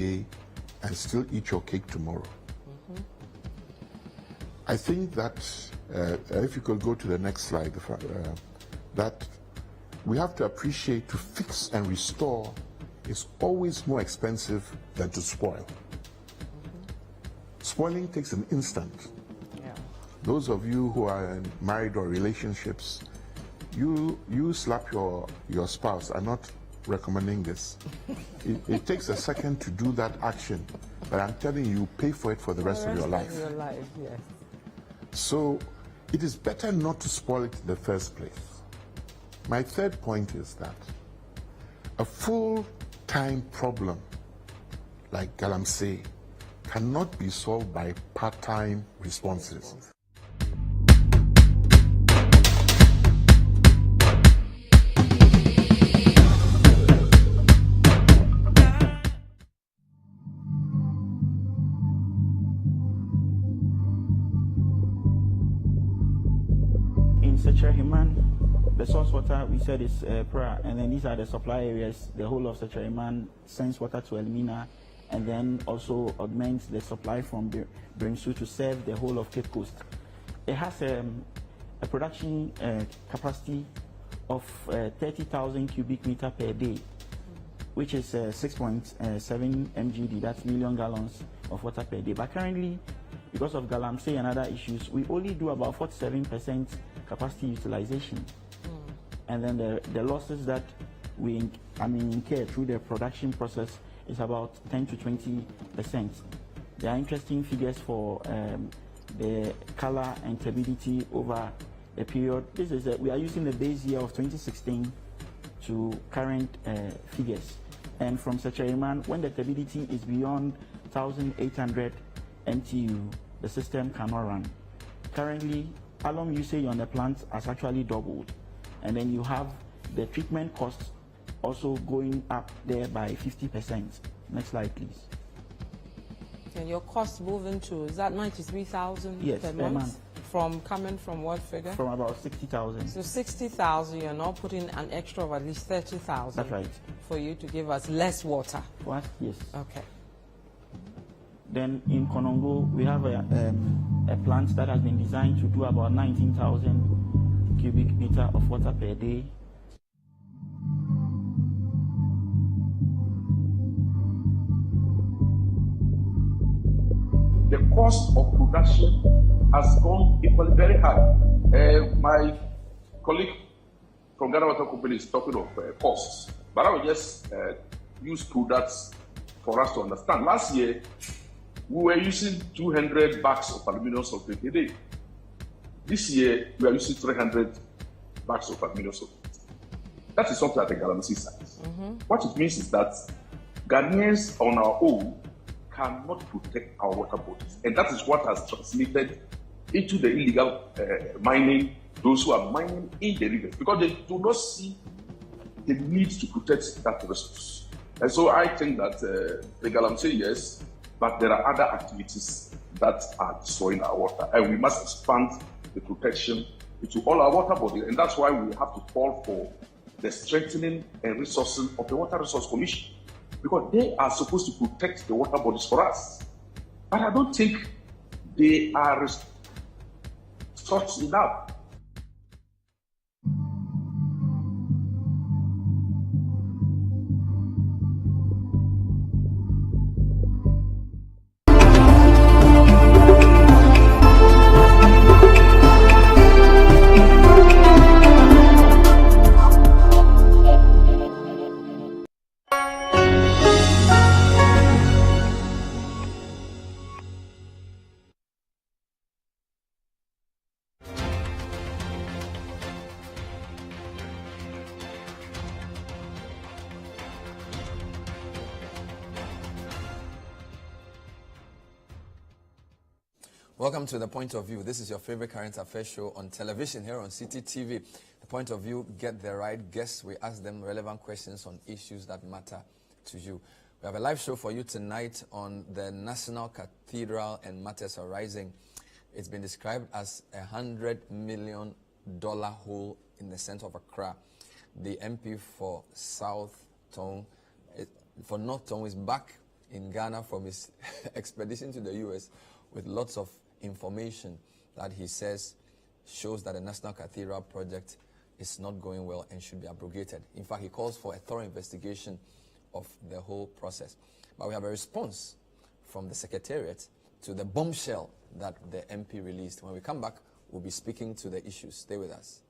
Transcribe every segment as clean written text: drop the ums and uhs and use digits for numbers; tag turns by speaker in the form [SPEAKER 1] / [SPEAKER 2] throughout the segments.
[SPEAKER 1] and still eat your cake tomorrow. I think that if you could go to the next slide, that we have to appreciate to fix and restore is always more expensive than to spoil. Spoiling takes an instant.
[SPEAKER 2] Yeah.
[SPEAKER 1] Those of you who are in married or relationships, you slap your spouse. I'm not recommending this. It takes a second to do that action, but I'm telling you, pay for it for the rest of your life.
[SPEAKER 2] Yes.
[SPEAKER 1] So it is better not to spoil it in the first place. My third point is that a full-time problem like galamsey cannot be solved by part-time responses.
[SPEAKER 3] In Sechehiman, the source water we said is Pra, and then these are the supply areas. The whole of Sechehiman sends water to Elmina, and then also augments the supply from Brimsu to serve the whole of Cape Coast. It has a production capacity of 30,000 cubic meter per day, which is 6.7 mgd, that's million gallons of water per day. But currently, because of galamsey and other issues, we only do about 47% capacity utilization. And then the losses that we incur through the production process is about 10 to 20%. There are interesting figures for the color and turbidity over a period. This is we are using the base year of 2016 to current figures. And from Sechehiman, when the turbidity is beyond 1,800 MTU, the system cannot run. Currently, alum usage on the plant has actually doubled. And then you have the treatment costs also going up there by 50%. Next slide, please.
[SPEAKER 2] And your cost moving to, is that 93,000
[SPEAKER 3] Yes,
[SPEAKER 2] per month? Coming from what figure?
[SPEAKER 3] From about 60,000.
[SPEAKER 2] So 60,000, you're now putting an extra of at least 30,000.
[SPEAKER 3] That's right.
[SPEAKER 2] For you to give us less water.
[SPEAKER 3] What? Yes.
[SPEAKER 2] Okay.
[SPEAKER 3] Then in Konongo, we have a plant that has been designed to do about 19,000 cubic meter of water per day.
[SPEAKER 4] The cost of production has gone equally very high. My colleague from Ghana Water Company is talking of costs, but I will just use products for us to understand. Last year, we were using 200 bags of aluminum sulfate a day. This year, we are using 300 bags of aluminum sulfate. That is something at the galamsey size. What it means is that Ghanaians on our own cannot protect our water bodies. And that is what has translated into the illegal mining, those who are mining in the rivers, because they do not see the need to protect that resource. And so I think that the galamsey, yes, but there are other activities that are destroying our water. And we must expand the protection into all our water bodies. And that's why we have to call for the strengthening and resourcing of the Water Resource Commission, because they are supposed to protect the water bodies for us. But I don't think they are resourced enough.
[SPEAKER 5] Welcome to The Point of View. This is your favorite current affairs show on television here on CTTV. The Point of View, get the right guests. We ask them relevant questions on issues that matter to you. We have a live show for you tonight on the National Cathedral and matters arising. It's been described as $100 million hole in the center of Accra. The MP for North Tongue is back in Ghana from his expedition to the US with lots of information that he says shows that the National Cathedral project is not going well and should be abrogated. In fact, he calls for a thorough investigation of the whole process. But we have a response from the Secretariat to the bombshell that the MP released. When we come back, we'll be speaking to the issues. Stay with us.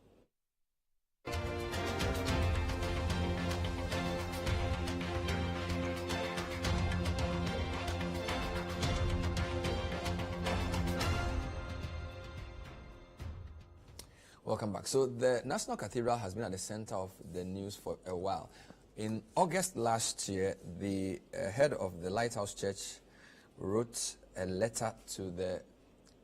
[SPEAKER 5] Welcome back. So the National Cathedral has been at the center of the news for a while. In August last year, the head of the Lighthouse Church wrote a letter to the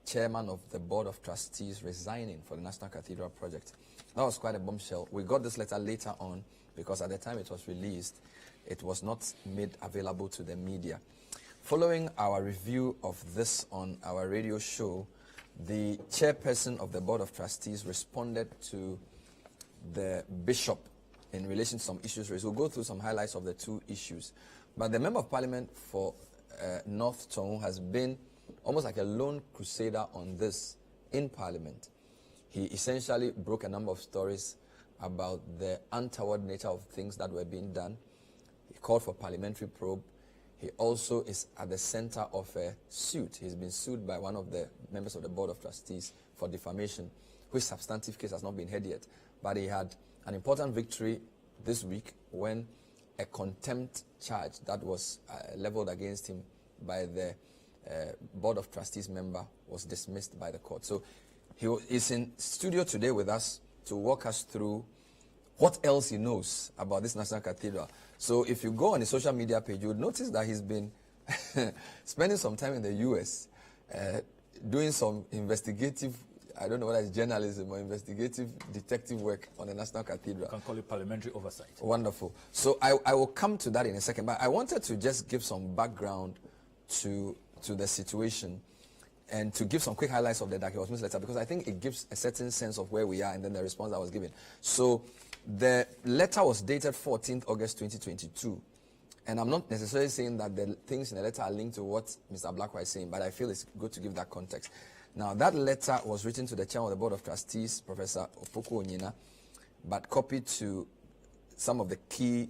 [SPEAKER 5] chairman of the Board of Trustees resigning for the National Cathedral project. That was quite a bombshell. We got this letter later on because at the time it was released, it was not made available to the media. Following our review of this on our radio show, the chairperson of the Board of Trustees responded to the bishop in relation to some issues raised. We'll go through some highlights of the two issues. But the Member of Parliament for North Tongue has been almost like a lone crusader on this in Parliament. He essentially broke a number of stories about the untoward nature of things that were being done. He called for parliamentary probe. He also is at the center of a suit. He's been sued by one of the members of the Board of Trustees for defamation, which substantive case has not been heard yet. But he had an important victory this week when a contempt charge that was leveled against him by the Board of Trustees member was dismissed by the court. So he is in studio today with us to walk us through what else he knows about this National Cathedral. So if you go on the social media page, you would notice that he's been spending some time in the US doing some investigative, I don't know whether it's journalism or investigative detective work on the National Cathedral.
[SPEAKER 6] You can call it parliamentary oversight.
[SPEAKER 5] Wonderful. So I will come to that in a second, but I wanted to just give some background to the situation and to give some quick highlights of the Daki Osmond letter, because I think it gives a certain sense of where we are and then the response I was given. So the letter was dated 14th August 2022. And I'm not necessarily saying that the things in the letter are linked to what Mr. Blackwell is saying, but I feel it's good to give that context. Now, that letter was written to the chairman of the Board of Trustees, Professor Opoku Onyina, but copied to some of the key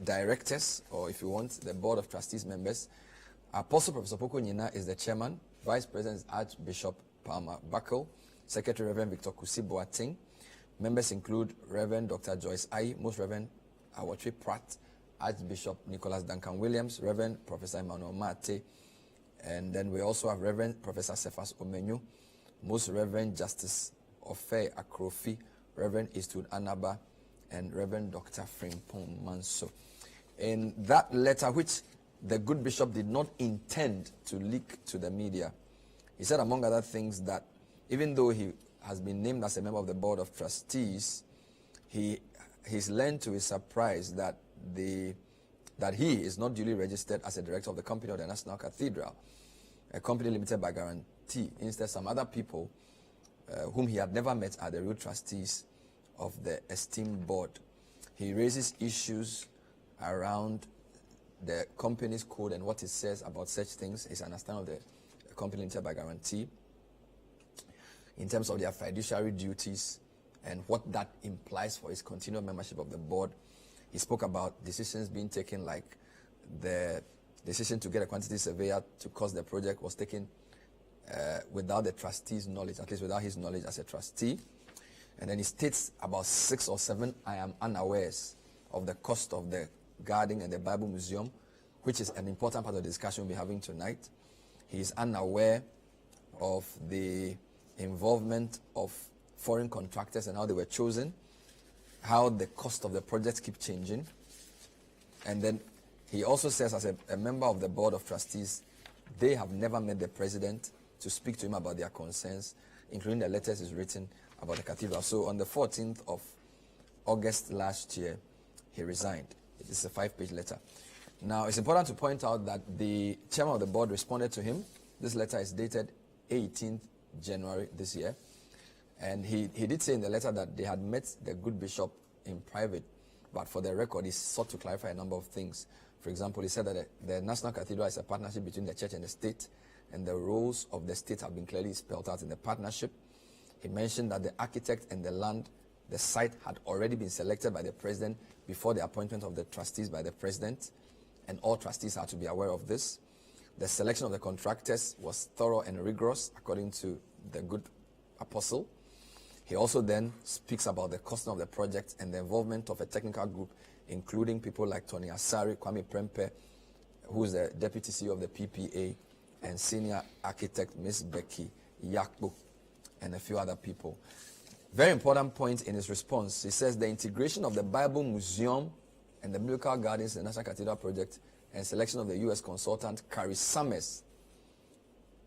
[SPEAKER 5] directors, or if you want, the Board of Trustees members. Apostle Professor Opoku Onyina is the chairman. Vice President is Archbishop Palmer Buckle. Secretary Reverend Victor Kusi Boateng. Members include Reverend Dr. Joyce Ayi, Most Reverend Awatri Pratt, Archbishop Nicholas Duncan Williams, Reverend Professor Emmanuel Mate, and then we also have Reverend Professor Cephas Omenyu, Most Reverend Justice Ofe Akrofi, Reverend Eastwood Anaba, and Reverend Dr. Frimpong Manso. In that letter, which the good bishop did not intend to leak to the media, he said, among other things, that even though he has been named as a member of the Board of Trustees, he's learned to his surprise that he is not duly registered as a director of the company of the National Cathedral, a company limited by guarantee. Instead, some other people whom he had never met are the real trustees of the esteemed board. He raises issues around the company's code and what it says about such things, his understanding of the company limited by guarantee, in terms of their fiduciary duties and what that implies for his continued membership of the board. He spoke about decisions being taken, like the decision to get a quantity surveyor to cost the project was taken without the trustee's knowledge, at least without his knowledge as a trustee. And then he states about 6 or 7, I am unawares of the cost of the guarding and the Bible Museum, which is an important part of the discussion we'll be having tonight. He is unaware of the involvement of foreign contractors and how they were chosen, how the cost of the projects keep changing. And then he also says, as a member of the Board of Trustees, they have never met the president to speak to him about their concerns, including the letters he's written about the cathedral. So on the 14th of August last year, he resigned. It is a 5-page letter. Now, it's important to point out that the chairman of the board responded to him. This letter is dated 18th January this year. And he did say in the letter that they had met the good bishop in private, but for the record, he sought to clarify a number of things. For example, he said that the National Cathedral is a partnership between the church and the state, and the roles of the state have been clearly spelled out in the partnership. He mentioned that the architect and the land, the site had already been selected by the president before the appointment of the trustees by the president, and all trustees had to be aware of this. The selection of the contractors was thorough and rigorous, according to the good apostle. He also then speaks about the costing of the project and the involvement of a technical group, including people like Tony Asari, Kwame Prempe, who is the deputy CEO of the PPA, and senior architect Miss Becky Yakbo, and a few other people. Very important point in his response. He says the integration of the Bible Museum and the Biblical Gardens in the National Cathedral project and selection of the U.S. consultant Carrie Summers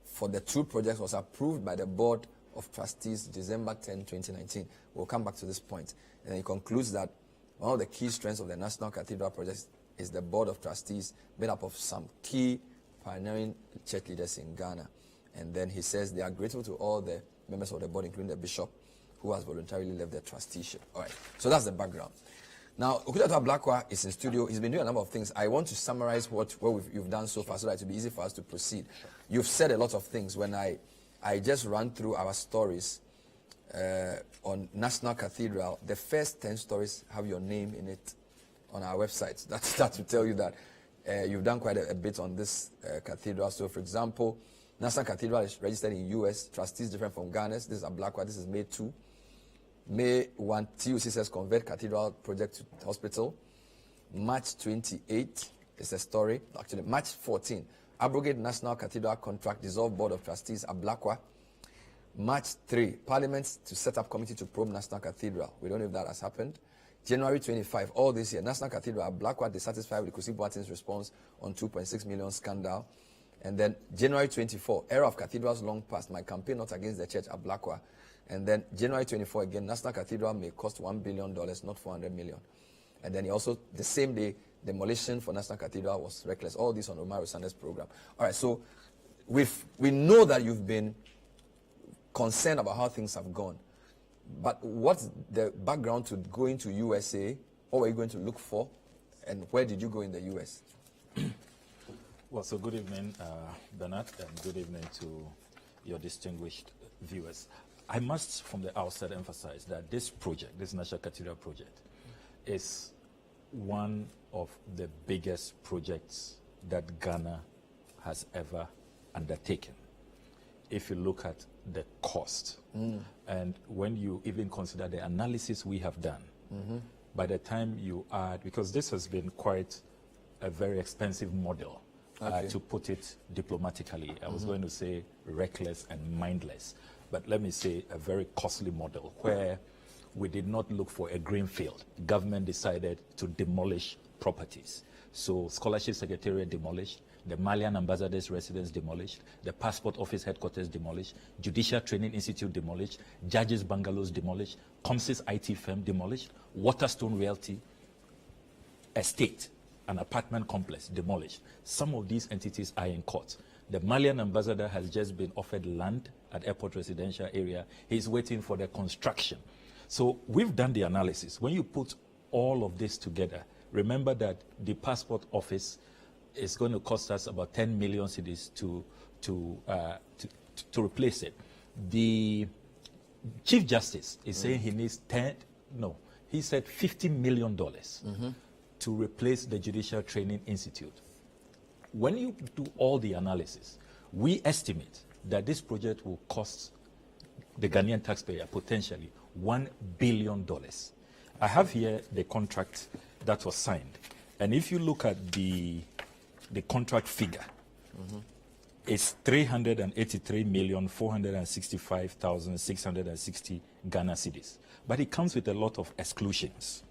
[SPEAKER 5] for the two projects was approved by the Board of Trustees December 10, 2019. We'll come back to this point. And he concludes that one of the key strengths of the National Cathedral project is the Board of Trustees made up of some key pioneering church leaders in Ghana. And then he says they are grateful to all the members of the board, including the bishop, who has voluntarily left the trusteeship. All right, so that's the background. Now, Okudatu Ablakwa is in studio. He's been doing a number of things. I want to summarize what you've done so far so that it will be easy for us to proceed. You've said a lot of things. When I just ran through our stories on National Cathedral, the first 10 stories have your name in it on our website. That to tell you that you've done quite a bit on this cathedral. So, for example, National Cathedral is registered in U.S. Trustees different from Ghana's. This is Ablakwa. This is May 2. May 1, TUC says convert Cathedral project to hospital. March 28 is a story. Actually, March 14, abrogate National Cathedral contract, dissolve Board of Trustees, Ablakwa. March 3, Parliament to set up committee to probe National Cathedral. We don't know if that has happened. January 25, all this year, National Cathedral, Ablakwa dissatisfied with Kusi Boateng's response on 2.6 million scandal. And then January 24, era of cathedrals long past, my campaign not against the church, Ablakwa. And then January 24 again, National Cathedral may cost $1 billion, not 400 million. And then he also, the same day, demolition for National Cathedral was reckless. All this on Omar Sanders' program. All right, so we know that you've been concerned about how things have gone. But what's the background to going to USA? What were you going to look for? And where did you go in the US?
[SPEAKER 6] Well, so good evening, Bernard, and good evening to your distinguished viewers. I must, from the outset, emphasize that this project, this National Cathedral project, is one of the biggest projects that Ghana has ever undertaken. If you look at the cost, and when you even consider the analysis we have done, by the time you add, because this has been quite a very expensive model, to put it diplomatically. I was going to say reckless and mindless, but let me say a very costly model where we did not look for a green field. Government decided to demolish properties. So Scholarship Secretariat demolished, the Malian Ambassador's residence demolished, the Passport Office headquarters demolished, Judicial Training Institute demolished, Judges Bungalows demolished, Comsys IT firm demolished, Waterstone Realty Estate, an apartment complex demolished. Some of these entities are in court. The Malian ambassador has just been offered land at airport residential area. He's waiting for the construction. So we've done the analysis. When you put all of this together, remember that the passport office is going to cost us about 10 million cedis to replace it. The Chief Justice is saying he needs he said $50 million to replace the Judicial Training Institute. When you do all the analysis, we estimate that this project will cost the Ghanaian taxpayer potentially $1 billion. I have here the contract that was signed. And if you look at the contract figure, it's 383,465,660 Ghana cedis. But it comes with a lot of exclusions.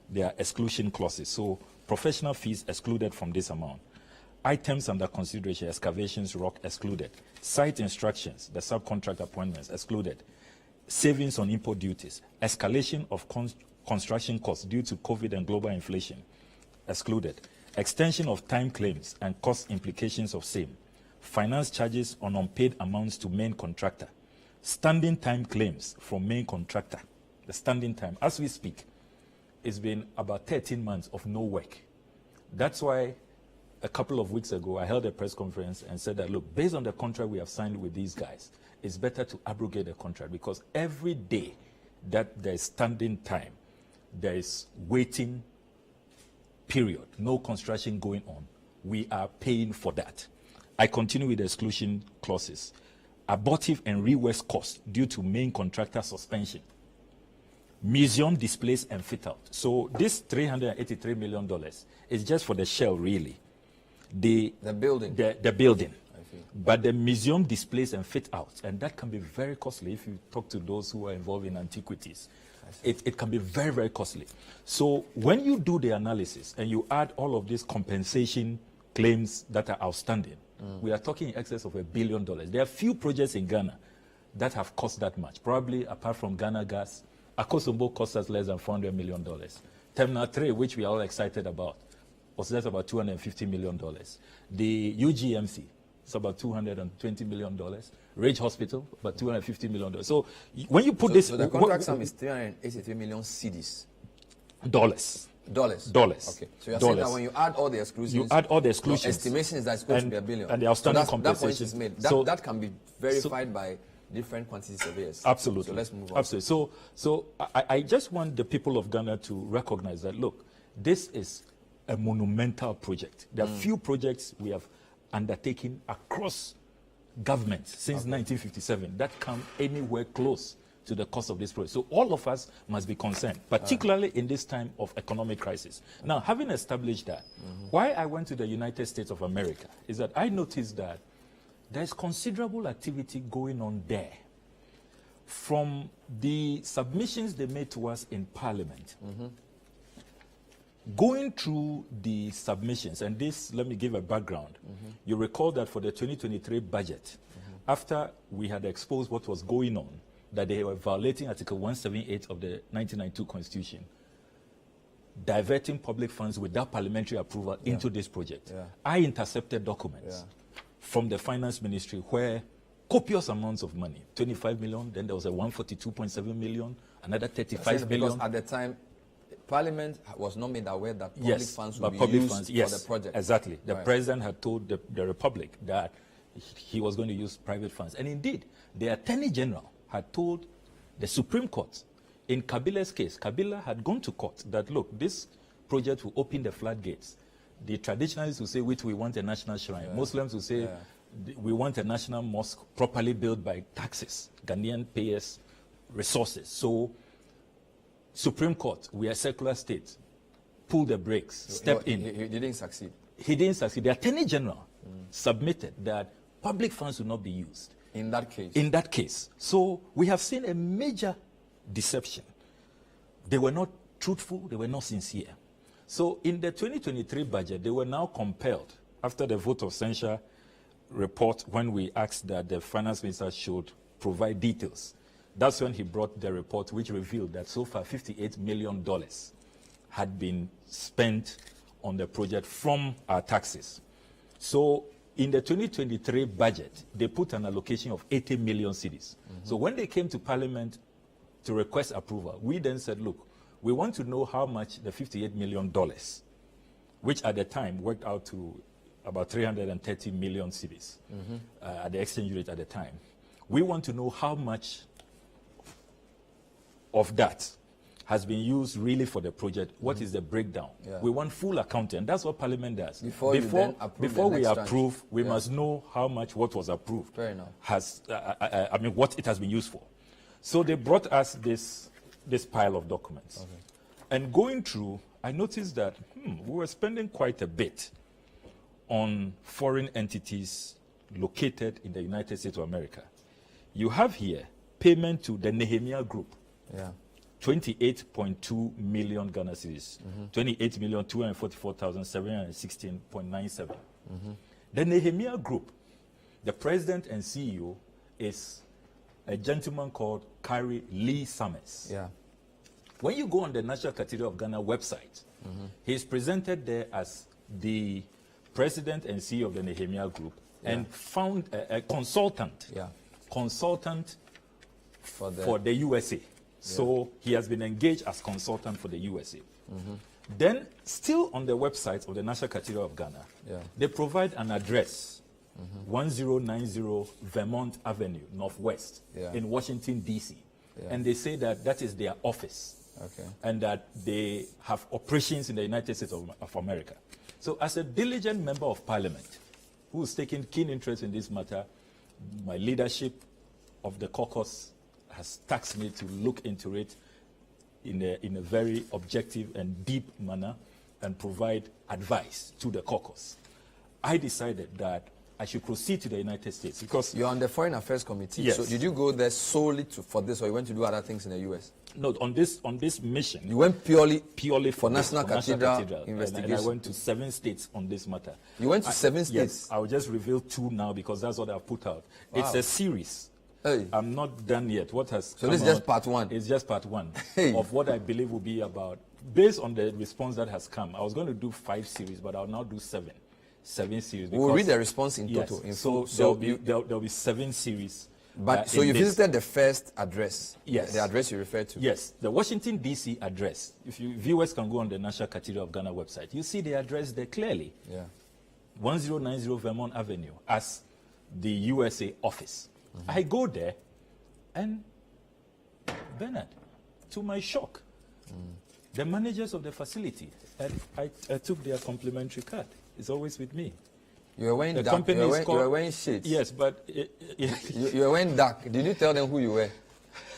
[SPEAKER 6] There are exclusion clauses. So professional fees excluded from this amount. Items under consideration, excavations, rock excluded. Site instructions, the subcontract appointments excluded. Savings on import duties. Escalation of construction costs due to COVID and global inflation excluded. Extension of time claims and cost implications of same. Finance charges on unpaid amounts to main contractor. Standing time claims from main contractor. The standing time, as we speak, it's been about 13 months of no work. That's why a couple of weeks ago, I held a press conference and said that, look, based on the contract we have signed with these guys, it's better to abrogate the contract, because every day that there's standing time, there is waiting period, no construction going on. We are paying for that. I continue with the exclusion clauses. Abortive and rework costs due to main contractor suspension. Museum displays and fit out. So this $383 million is just for the shell, really. The
[SPEAKER 5] building.
[SPEAKER 6] The building. But the museum displays and fit out, and that can be very costly if you talk to those who are involved in antiquities. It can be very, very costly. So when you do the analysis and you add all of these compensation claims that are outstanding, we are talking in excess of $1 billion. There are few projects in Ghana that have cost that much. Probably apart from Ghana Gas, Akosombo cost us less than $400 million. Terminal 3, which we are all excited about, was just about $250 million. The UGMC, it's about $220 million. Rage Hospital, about $250 million. So when you put this...
[SPEAKER 5] So the contract sum is 383 million cedis.
[SPEAKER 6] Dollars.
[SPEAKER 5] Dollars. Okay. So you're saying that when you add all the exclusions...
[SPEAKER 6] You add all the exclusions.
[SPEAKER 5] Your estimation is that it's going to be $1 billion.
[SPEAKER 6] And the outstanding compensation.
[SPEAKER 5] That point is made. That can be verified by different quantity surveyors.
[SPEAKER 6] Absolutely.
[SPEAKER 5] So let's move on.
[SPEAKER 6] Absolutely. So I just want the people of Ghana to recognize that, look, this is a monumental project. There are few projects we have undertaken across government since 1957 that come anywhere close to the cost of this project. So all of us must be concerned, particularly in this time of economic crisis. Now, having established that, why I went to the United States of America is that I noticed that there's considerable activity going on there. From the submissions they made to us in Parliament, going through the submissions, and this, let me give a background. You recall that for the 2023 budget, after we had exposed what was going on, that they were violating Article 178 of the 1992 Constitution, diverting public funds without parliamentary approval into this project. I intercepted documents from the Finance Ministry where copious amounts of money, 25 million, then there was a 142.7 million, another 35 million.
[SPEAKER 5] Because at the time, Parliament was not made aware that public funds would be used for the project.
[SPEAKER 6] Exactly. The president had told the Republic that he was going to use private funds. And indeed, the Attorney General had told the Supreme Court, in Kabila's case, Kabila had gone to court that, look, this project will open the floodgates. The traditionalists will say, we want a national shrine. Muslims will say, we want a national mosque properly built by taxes, Ghanaian payers' resources. So, Supreme Court, we are a secular state, pull the brakes, step in.
[SPEAKER 5] He didn't succeed.
[SPEAKER 6] He didn't succeed. The Attorney General submitted that public funds will not be used.
[SPEAKER 5] In that case?
[SPEAKER 6] In that case. So we have seen a major deception. They were not truthful, they were not sincere. So in the 2023 budget, they were now compelled, after the vote of censure report, when we asked that the finance minister should provide details, that's when he brought the report which revealed that so far $58 million had been spent on the project from our taxes. So in the 2023 budget, they put an allocation of 80 million cedis. So when they came to Parliament to request approval, we then said, look, we want to know how much the $58 million, which at the time worked out to about 330 million cedis at the exchange rate at the time. We want to know how much of that has been used really for the project. What is the breakdown? We want full accounting, and that's what Parliament does. Before we approve, we must know how much what was approved has, what it has been used for. So they brought us this pile of documents. And going through, I noticed that we were spending quite a bit on foreign entities located in the United States of America. You have here payment to the Nehemiah Group. 28.2 million Ghana cedis, 28,244,716.97. The Nehemiah Group, the president and CEO is a gentleman called Carrie Lee Summers. When you go on the National Cathedral of Ghana website, he is presented there as the president and CEO of the Nehemiah Group and found a consultant, for the USA. So he has been engaged as consultant for the USA. Then, still on the website of the National Cathedral of Ghana, they provide an address, 1090 Vermont Avenue, Northwest, in Washington, D.C. And they say that that is their office. And that they have operations in the United States of America. So as a diligent member of parliament who is taking keen interest in this matter, my leadership of the caucus has tasked me to look into it in a very objective and deep manner and provide advice to the caucus. I decided that I should proceed to the United States because...
[SPEAKER 5] You're on the Foreign Affairs Committee.
[SPEAKER 6] Yes.
[SPEAKER 5] So did you go there solely for this, or you went to do other things in the U.S.?
[SPEAKER 6] No, on this mission.
[SPEAKER 5] You went purely
[SPEAKER 6] for
[SPEAKER 5] National Cathedral investigation.
[SPEAKER 6] And I went to 7 states on this matter.
[SPEAKER 5] You went to 7 states?
[SPEAKER 6] Yes, I will just reveal 2 now because that's what I've put out. Wow. It's a series.
[SPEAKER 5] Hey.
[SPEAKER 6] I'm not done yet. What has
[SPEAKER 5] so this is just part 1?
[SPEAKER 6] It's just part 1
[SPEAKER 5] hey.
[SPEAKER 6] of what I believe will be about, based on the response that has come. I was going to do 5 series, but I'll now do 7 series.
[SPEAKER 5] We'll read the response in
[SPEAKER 6] yes,
[SPEAKER 5] total.
[SPEAKER 6] So there'll be 7 series.
[SPEAKER 5] But so you visited the first address?
[SPEAKER 6] Yes.
[SPEAKER 5] The address you referred to?
[SPEAKER 6] Yes. The Washington, D.C. address. If viewers can go on the National Cathedral of Ghana website, you see the address there clearly. 1090 Vermont Avenue as the USA office. I go there and, Bernard, to my shock, the managers of the facility, and I took their complimentary card. It's always with me.
[SPEAKER 5] You were wearing
[SPEAKER 6] the
[SPEAKER 5] dark. You were wearing shades.
[SPEAKER 6] Yes, but...
[SPEAKER 5] you were wearing dark. Did you tell them who you were?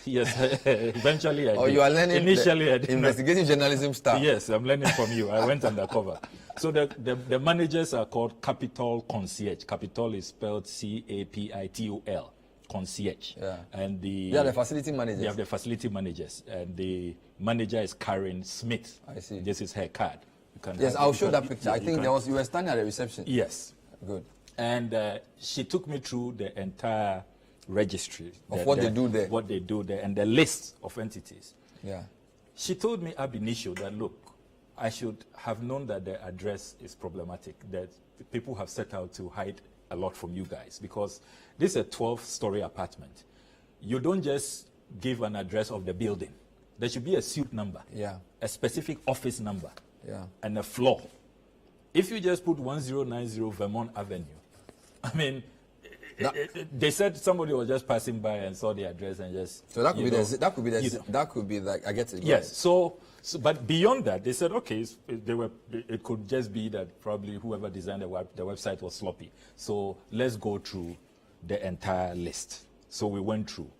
[SPEAKER 6] Yes, eventually I did.
[SPEAKER 5] Or you are learning
[SPEAKER 6] initially I did
[SPEAKER 5] investigative journalism stuff?
[SPEAKER 6] Yes, I'm learning from you. I went undercover. So the managers are called Capital Concierge. Capital is spelled C-A-P-I-T-O-L. Concierge. And
[SPEAKER 5] they are the facility managers?
[SPEAKER 6] They are the facility managers. And the manager is Karen Smith.
[SPEAKER 5] I see.
[SPEAKER 6] This is her card.
[SPEAKER 5] Yes, I'll show that picture. I think you were standing at the reception.
[SPEAKER 6] Yes.
[SPEAKER 5] Good.
[SPEAKER 6] And she took me through the entire registry
[SPEAKER 5] of what they do there.
[SPEAKER 6] What they do there, and the list of entities.
[SPEAKER 5] Yeah.
[SPEAKER 6] She told me ab initio that, look, I should have known that the address is problematic, that people have set out to hide a lot from you guys, because this is a 12-story apartment. You don't just give an address of the building. There should be a suite number, a specific office number, and a floor. If you just put 1090 Vermont Avenue, I mean, they said somebody was just passing by and saw the address and just...
[SPEAKER 5] So that could be like, I get it.
[SPEAKER 6] Yes, so but beyond that, they said, okay, it could just be that probably whoever designed the website was sloppy. So let's go through the entire list. So we went through.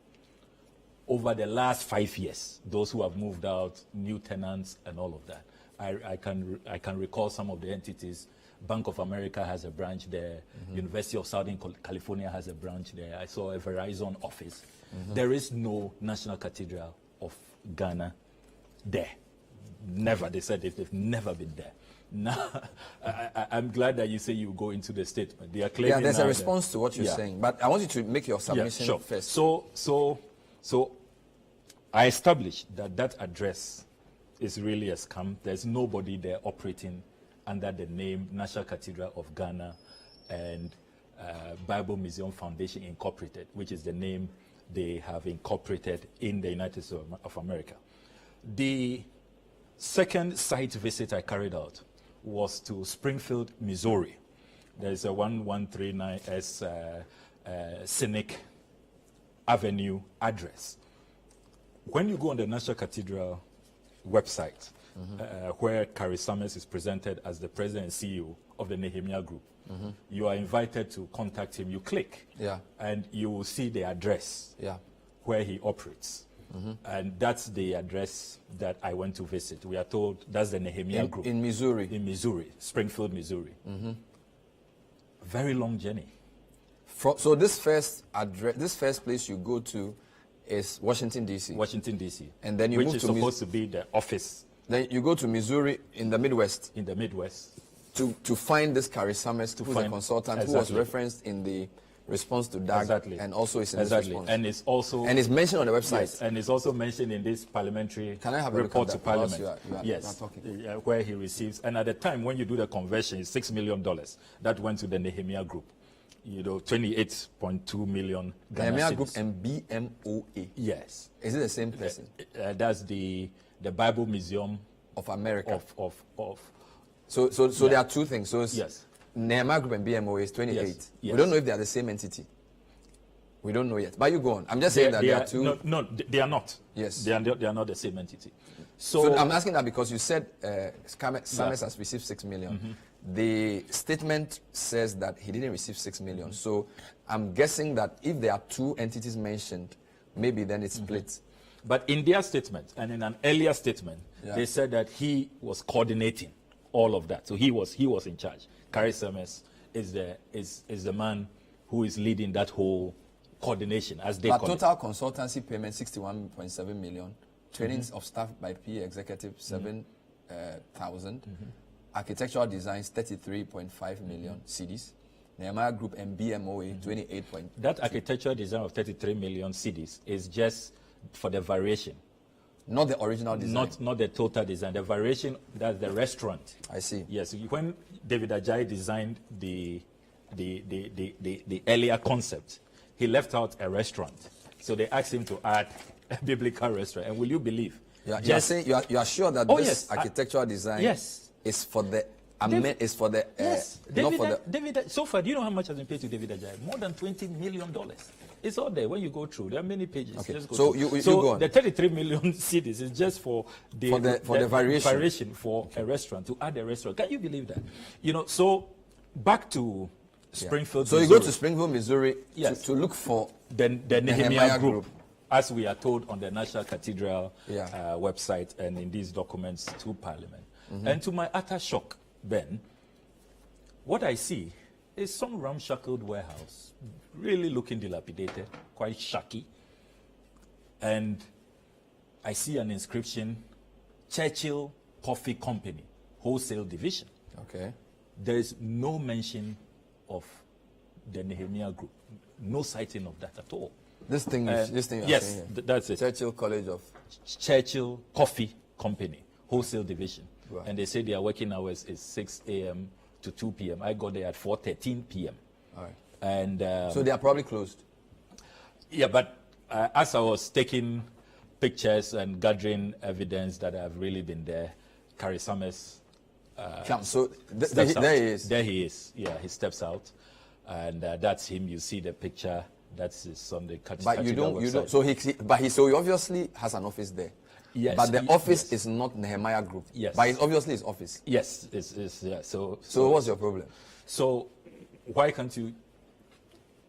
[SPEAKER 6] Over the last 5 years, those who have moved out, new tenants and all of that. I can recall some of the entities. Bank of America has a branch there. University of Southern California has a branch there. I saw a Verizon office. There is no National Cathedral of Ghana there. Never. They said they've never been there. Now, I'm glad that you say you go into the statement. They are claiming
[SPEAKER 5] there's a response to what you're saying. But I want you to make your submission first.
[SPEAKER 6] So I established that address is really a scam. There's nobody there operating under the name National Cathedral of Ghana and Bible Museum Foundation Incorporated, which is the name they have incorporated in the United States of America. The second site visit I carried out was to Springfield, Missouri. There's a 1139S Scenic Avenue address. When you go on the National Cathedral website, where Carrie Summers is presented as the president and CEO of the Nehemiah Group, you are invited to contact him. You click, and you will see the address where he operates. And that's the address that I went to visit. We are told that's the Nehemiah Group.
[SPEAKER 5] In Missouri?
[SPEAKER 6] In Missouri, Springfield, Missouri. Very long journey.
[SPEAKER 5] So this first address, this first place you go to is Washington, D.C.?
[SPEAKER 6] Washington, D.C.
[SPEAKER 5] And then you
[SPEAKER 6] which
[SPEAKER 5] move
[SPEAKER 6] is
[SPEAKER 5] to
[SPEAKER 6] supposed to be the office.
[SPEAKER 5] Then you go to Missouri in the Midwest?
[SPEAKER 6] In the Midwest.
[SPEAKER 5] To find this Carrie Summers, who's a consultant, who was referenced in the response to DAG, and also is in this response.
[SPEAKER 6] And it's also...
[SPEAKER 5] And it's mentioned on the website.
[SPEAKER 6] Yes, and it's also mentioned in this parliamentary report to Parliament. Yes, where he receives... And at the time, when you do the conversion, it's $6 million. That went to the Nehemiah Group. 28.2 million
[SPEAKER 5] Nehemiah Group and BMOA.
[SPEAKER 6] Yes.
[SPEAKER 5] Is it the same person?
[SPEAKER 6] That's the Bible Museum
[SPEAKER 5] of America.
[SPEAKER 6] Of
[SPEAKER 5] So there are two things. So it's
[SPEAKER 6] yes.
[SPEAKER 5] Nehemiah Group and BMOA is 28.
[SPEAKER 6] Yes.
[SPEAKER 5] We don't know if they are the same entity. We don't know yet. But you go on. I'm just saying that they are two.
[SPEAKER 6] No, they are not.
[SPEAKER 5] Yes.
[SPEAKER 6] They are not the same entity.
[SPEAKER 5] So I'm asking that because you said Sames has received 6 million.
[SPEAKER 6] Mm-hmm.
[SPEAKER 5] The statement says that he didn't receive 6 million. So I'm guessing that if there are two entities mentioned, maybe then it's split.
[SPEAKER 6] But in their statement and in an earlier statement, they said that he was coordinating all of that. So he was in charge. Kari Sames is the man who is leading that whole coordination, as they
[SPEAKER 5] But
[SPEAKER 6] call
[SPEAKER 5] total consultancy payment 61.7 million. Trainings of staff by PA executive 7,000. Architectural designs 33.5 million cedis. Nehemiah Group and BMOA 28.
[SPEAKER 6] That architectural design of 33 million cedis is just for the variation.
[SPEAKER 5] Not the original design.
[SPEAKER 6] Not the total design. The variation, that's the restaurant.
[SPEAKER 5] I see.
[SPEAKER 6] Yes, when David Ajayi designed the earlier concept, he left out a restaurant. So they asked him to add a biblical restaurant. And will you believe?
[SPEAKER 5] You are saying you are sure that this architectural design is for the
[SPEAKER 6] David, so far, do you know how much has been paid to David Ajayi? More than $20 million. It's all there when you go through. There are many pages.
[SPEAKER 5] Okay.
[SPEAKER 6] Just go
[SPEAKER 5] So
[SPEAKER 6] through.
[SPEAKER 5] you go on.
[SPEAKER 6] The 33 million cedis is just for the variation for a restaurant, to add a restaurant. Can you believe that? So back to Springfield,
[SPEAKER 5] So
[SPEAKER 6] Missouri.
[SPEAKER 5] you go to Springfield, Missouri to look for
[SPEAKER 6] the Nehemiah
[SPEAKER 5] Group.
[SPEAKER 6] As we are told on the National Cathedral website and in these documents to Parliament. And to my utter shock, Ben, what I see is some ramshackled warehouse, really looking dilapidated, quite shaky. And I see an inscription, Churchill Coffee Company, Wholesale Division.
[SPEAKER 5] Okay.
[SPEAKER 6] There is no mention of the Nehemiah Group, no citing of that at all.
[SPEAKER 5] This thing you're saying
[SPEAKER 6] yes,
[SPEAKER 5] here.
[SPEAKER 6] That's it.
[SPEAKER 5] Churchill College of
[SPEAKER 6] Churchill Coffee Company, Wholesale Division.
[SPEAKER 5] Right.
[SPEAKER 6] And they say their working hours is 6 a.m. to 2 p.m. I got there at 4:13 p.m.
[SPEAKER 5] All right.
[SPEAKER 6] And
[SPEAKER 5] so they are probably closed.
[SPEAKER 6] Yeah, but as I was taking pictures and gathering evidence that I've really been there, Kari Sames
[SPEAKER 5] so there he is.
[SPEAKER 6] There he is. Yeah, he steps out, and that's him. You see the picture. That's on the Cathedral.
[SPEAKER 5] But you don't.
[SPEAKER 6] Website.
[SPEAKER 5] So he obviously has an office there.
[SPEAKER 6] Yes.
[SPEAKER 5] But the office is not Nehemiah Group.
[SPEAKER 6] Yes.
[SPEAKER 5] But it's obviously his office.
[SPEAKER 6] Yes. It's yeah. So
[SPEAKER 5] what's your problem?
[SPEAKER 6] So why can't you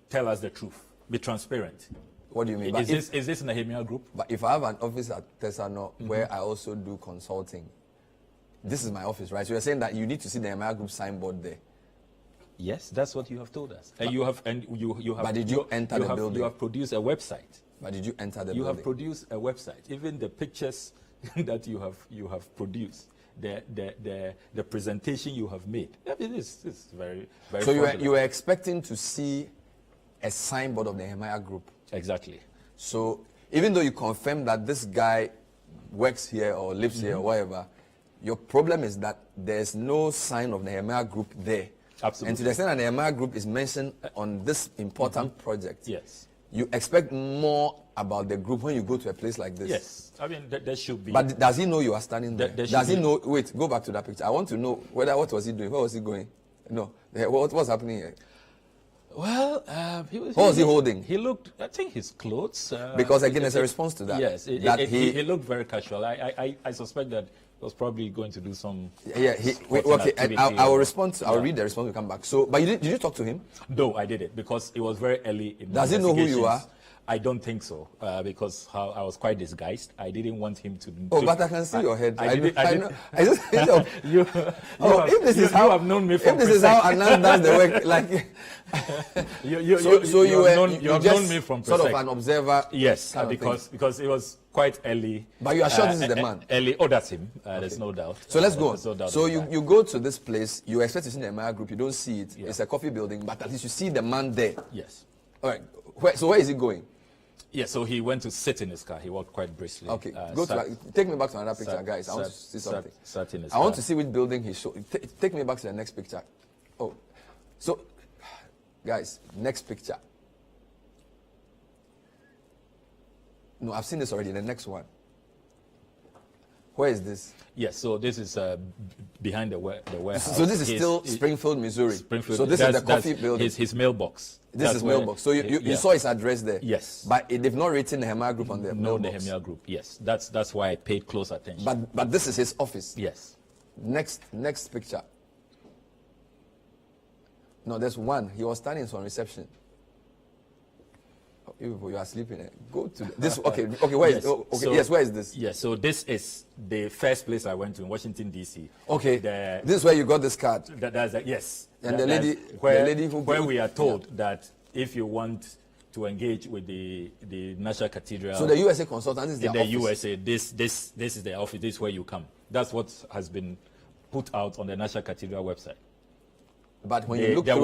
[SPEAKER 6] tell us the truth? Be transparent.
[SPEAKER 5] What do you mean?
[SPEAKER 6] Is this Nehemiah Group?
[SPEAKER 5] But if I have an office at Tesano where I also do consulting, this is my office, right? So you're saying that you need to see the Nehemiah Group signboard there.
[SPEAKER 6] Yes, that's what you have told us. And you have.
[SPEAKER 5] But did you enter the building?
[SPEAKER 6] You have produced a website.
[SPEAKER 5] But did you enter the building?
[SPEAKER 6] You have produced a website. Even the pictures that you have produced, the presentation you have made. It is very, very.
[SPEAKER 5] So you were expecting to see a signboard of the Nehemiah Group.
[SPEAKER 6] Exactly.
[SPEAKER 5] So even though you confirm that this guy works here or lives here or whatever, your problem is that there's no sign of the Nehemiah Group there.
[SPEAKER 6] Absolutely.
[SPEAKER 5] And to the extent that the Nehemiah Group is mentioned on this important project,
[SPEAKER 6] yes,
[SPEAKER 5] you expect more about the group when you go to a place like this.
[SPEAKER 6] Yes, I mean there should be.
[SPEAKER 5] But does he know you are standing there? Does he know? Wait, go back to that picture. I want to know what was he doing? Where was he going? No, what was happening here?
[SPEAKER 6] Well,
[SPEAKER 5] what was he holding?
[SPEAKER 6] He looked, I think, his clothes.
[SPEAKER 5] Because again, there's a response to that.
[SPEAKER 6] Yes,
[SPEAKER 5] he
[SPEAKER 6] looked very casual. I suspect that he was probably going to do some.
[SPEAKER 5] Yeah, okay. I will respond. I will read the response. We come back. So, but did you talk to him?
[SPEAKER 6] No, I didn't because it was very early in.
[SPEAKER 5] Does he know who you are?
[SPEAKER 6] I don't think so, because I was quite disguised. I didn't want him to.
[SPEAKER 5] But I can see your head.
[SPEAKER 6] I know.
[SPEAKER 5] If this is how
[SPEAKER 6] you have known me from.
[SPEAKER 5] If this is how Anand does the work, like.
[SPEAKER 6] you have known me from
[SPEAKER 5] sort of an observer.
[SPEAKER 6] Yes, because it was quite early.
[SPEAKER 5] But you are sure this is the man?
[SPEAKER 6] Early. Oh, that's him. There's no doubt.
[SPEAKER 5] So let's go on.
[SPEAKER 6] No doubt
[SPEAKER 5] So you go to this place. You expect to see the Nehemiah Group. You don't see it. Yeah. It's a coffee building, but at least you see the man there.
[SPEAKER 6] Yes.
[SPEAKER 5] All right. Where is he going?
[SPEAKER 6] Yeah, so he went to sit in his car. He walked quite briskly.
[SPEAKER 5] Okay, take me back to another picture, guys. I want to see something.
[SPEAKER 6] Sat in his
[SPEAKER 5] I want to see which building he showed. Take me back to the next picture. Oh, so, guys, next picture. No, I've seen this already. The next one. Where is this?
[SPEAKER 6] Yes, so this is behind the warehouse.
[SPEAKER 5] So this is still Springfield, Missouri.
[SPEAKER 6] Springfield.
[SPEAKER 5] So this is the coffee building.
[SPEAKER 6] His mailbox.
[SPEAKER 5] This is mailbox. So you saw his address there.
[SPEAKER 6] Yes.
[SPEAKER 5] But they've not written Nehemiah Group on the
[SPEAKER 6] No,
[SPEAKER 5] mailbox.
[SPEAKER 6] Nehemiah Group. Yes, that's why I paid close attention.
[SPEAKER 5] But this is his office.
[SPEAKER 6] Yes.
[SPEAKER 5] Next picture. No, there's one. He was standing on reception. Oh, you are sleeping. Go to this. Okay. Where is? Okay.
[SPEAKER 6] So,
[SPEAKER 5] yes. Where is this?
[SPEAKER 6] Yes. So this is the first place I went to in Washington D.C.
[SPEAKER 5] Okay. This is where you got this card.
[SPEAKER 6] Yes.
[SPEAKER 5] And
[SPEAKER 6] the
[SPEAKER 5] lady who
[SPEAKER 6] where we are told that if you want to engage with the National Cathedral.
[SPEAKER 5] So the USA consultant is their
[SPEAKER 6] in the
[SPEAKER 5] office.
[SPEAKER 6] USA. This is the office. This is where you come. That's what has been put out on the National Cathedral website.
[SPEAKER 5] But when you look through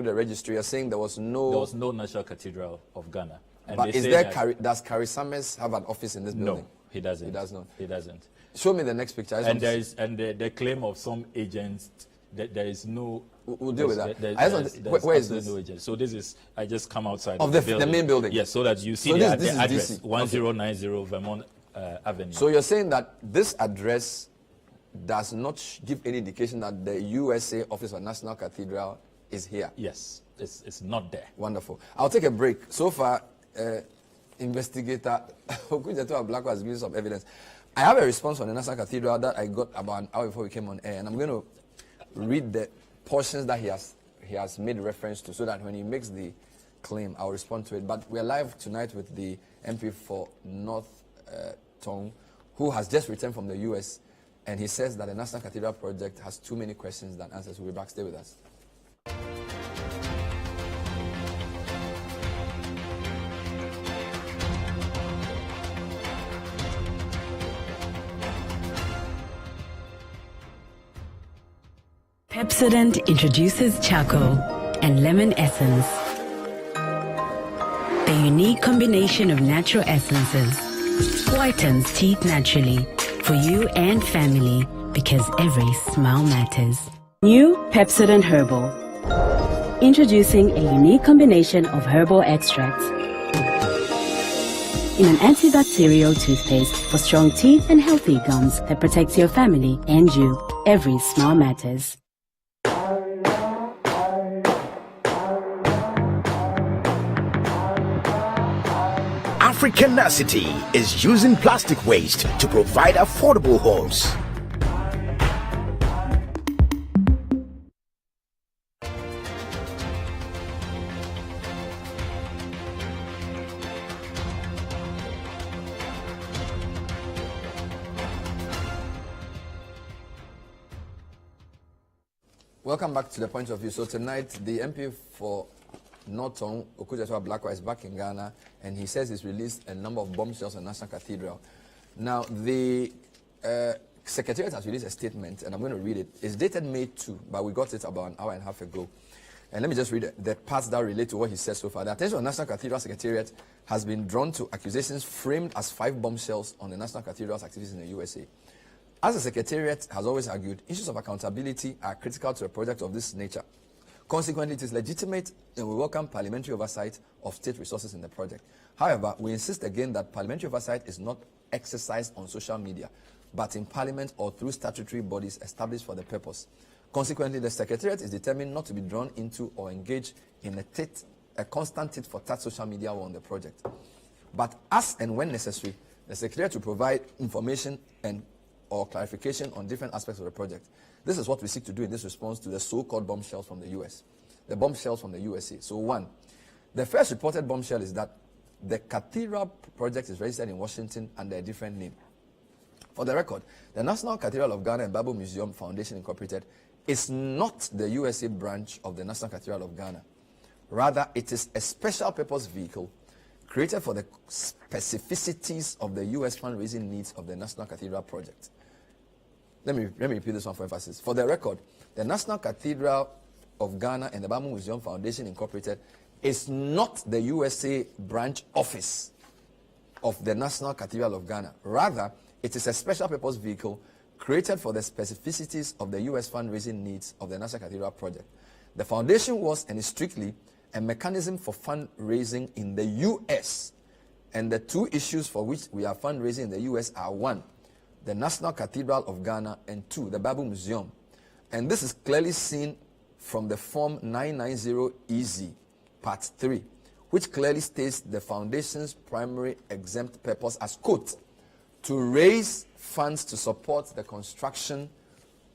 [SPEAKER 5] the registry, you're saying there was no
[SPEAKER 6] National Cathedral of Ghana. And
[SPEAKER 5] but does Carrie Summers have an office in this building?
[SPEAKER 6] No, he doesn't.
[SPEAKER 5] He does not.
[SPEAKER 6] He doesn't.
[SPEAKER 5] Show me the next picture.
[SPEAKER 6] And the claim of some agents that there is no.
[SPEAKER 5] We'll deal with that. Where is this?
[SPEAKER 6] No agent. So this is. I just come outside
[SPEAKER 5] of the main building.
[SPEAKER 6] Yes, so that you see the address 1090 Vermont Avenue.
[SPEAKER 5] So you're saying that this address does not give any indication that the USA Office of National Cathedral is here?
[SPEAKER 6] Yes, it's not there.
[SPEAKER 5] Wonderful. I'll take a break. So far, investigator Black has given some evidence. I have a response from the National Cathedral that I got about an hour before we came on air, and I'm going to read the portions that he has made reference to, so that when he makes the claim, I'll respond to it. But we're live tonight with the MP for North Tong, who has just returned from the US. And he says that the National Cathedral project has too many questions than answers. We'll be back. Stay with us.
[SPEAKER 7] Pepsodent introduces charcoal and lemon essence. The unique combination of natural essences whitens teeth naturally for you and family, because every smile matters. New Pepsodent Herbal. Introducing a unique combination of herbal extracts in an antibacterial toothpaste for strong teeth and healthy gums that protects your family and you. Every smile matters.
[SPEAKER 8] Africanacity is using plastic waste to provide affordable homes.
[SPEAKER 5] Welcome back to The Point of View. So tonight, the MP for Norton, Okudzeto Ablakwa, is back in Ghana, and he says he's released a number of bombshells on National Cathedral. Now, the Secretariat has released a statement, and I'm going to read it. It's dated May 2, but we got it about an hour and a half ago. And let me just read the parts that relate to what he said so far. The attention of the National Cathedral Secretariat has been drawn to accusations framed as 5 bombshells on the National Cathedral's activities in the USA. As the Secretariat has always argued, issues of accountability are critical to a project of this nature. Consequently, it is legitimate and we welcome parliamentary oversight of state resources in the project. However, we insist again that parliamentary oversight is not exercised on social media, but in Parliament or through statutory bodies established for the purpose. Consequently, the Secretariat is determined not to be drawn into or engage in a constant tit-for-tat social media war on the project. But as and when necessary, the Secretariat will provide information or clarification on different aspects of the project. This is what we seek to do in this response to the so-called bombshells from the US. The bombshells from the USA. So 1, the first reported bombshell is that the Cathedral project is registered in Washington under a different name. For the record, the National Cathedral of Ghana and Bible Museum Foundation Incorporated is not the USA branch of the National Cathedral of Ghana. Rather, it is a special purpose vehicle created for the specificities of the US fundraising needs of the National Cathedral project. Let me repeat this one for emphasis. For the record, the National Cathedral of Ghana and the Bible Museum Foundation Incorporated is not the USA branch office of the National Cathedral of Ghana. Rather, it is a special purpose vehicle created for the specificities of the US fundraising needs of the National Cathedral project. The foundation was and is strictly a mechanism for fundraising in the US And the two issues for which we are fundraising in the U.S. are 1, the National Cathedral of Ghana, and 2, the Bible Museum. And this is clearly seen from the Form 990EZ, Part 3, which clearly states the foundation's primary exempt purpose as, quote, to raise funds to support the construction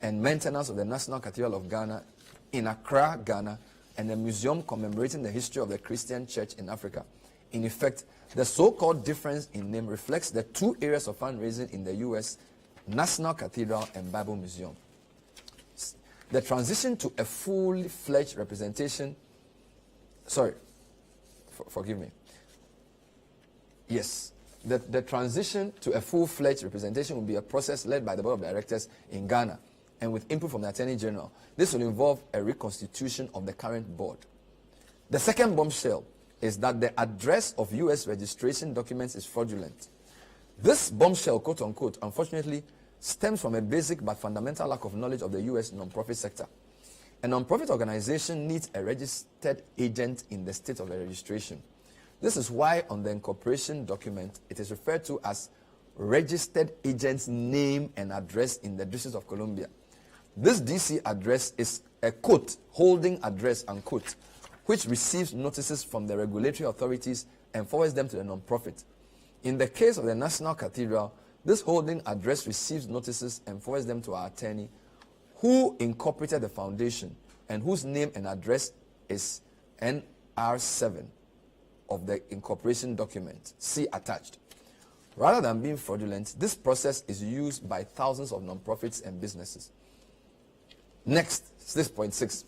[SPEAKER 5] and maintenance of the National Cathedral of Ghana in Accra, Ghana, and a museum commemorating the history of the Christian church in Africa. In effect, the so-called difference in name reflects the two areas of fundraising in the U.S., National Cathedral and Bible Museum. The transition to a full-fledged representation, forgive me. Yes, the transition to a full-fledged representation will be a process led by the Board of Directors in Ghana and with input from the Attorney General. This will involve a reconstitution of the current board. The second bombshell is that the address of U.S. registration documents is fraudulent. This bombshell, quote-unquote, unfortunately, stems from a basic but fundamental lack of knowledge of the U.S. nonprofit sector. A nonprofit organization needs a registered agent in the state of the registration. This is why on the incorporation document, it is referred to as registered agent's name and address in the District of Columbia. This DC address is a, quote, holding address, unquote, which receives notices from the regulatory authorities and forwards them to the nonprofit. In the case of the National Cathedral, this holding address receives notices and forwards them to our attorney, who incorporated the foundation and whose name and address is NR7 of the incorporation document. See attached. Rather than being fraudulent, this process is used by thousands of nonprofits and businesses. Next, 6.6.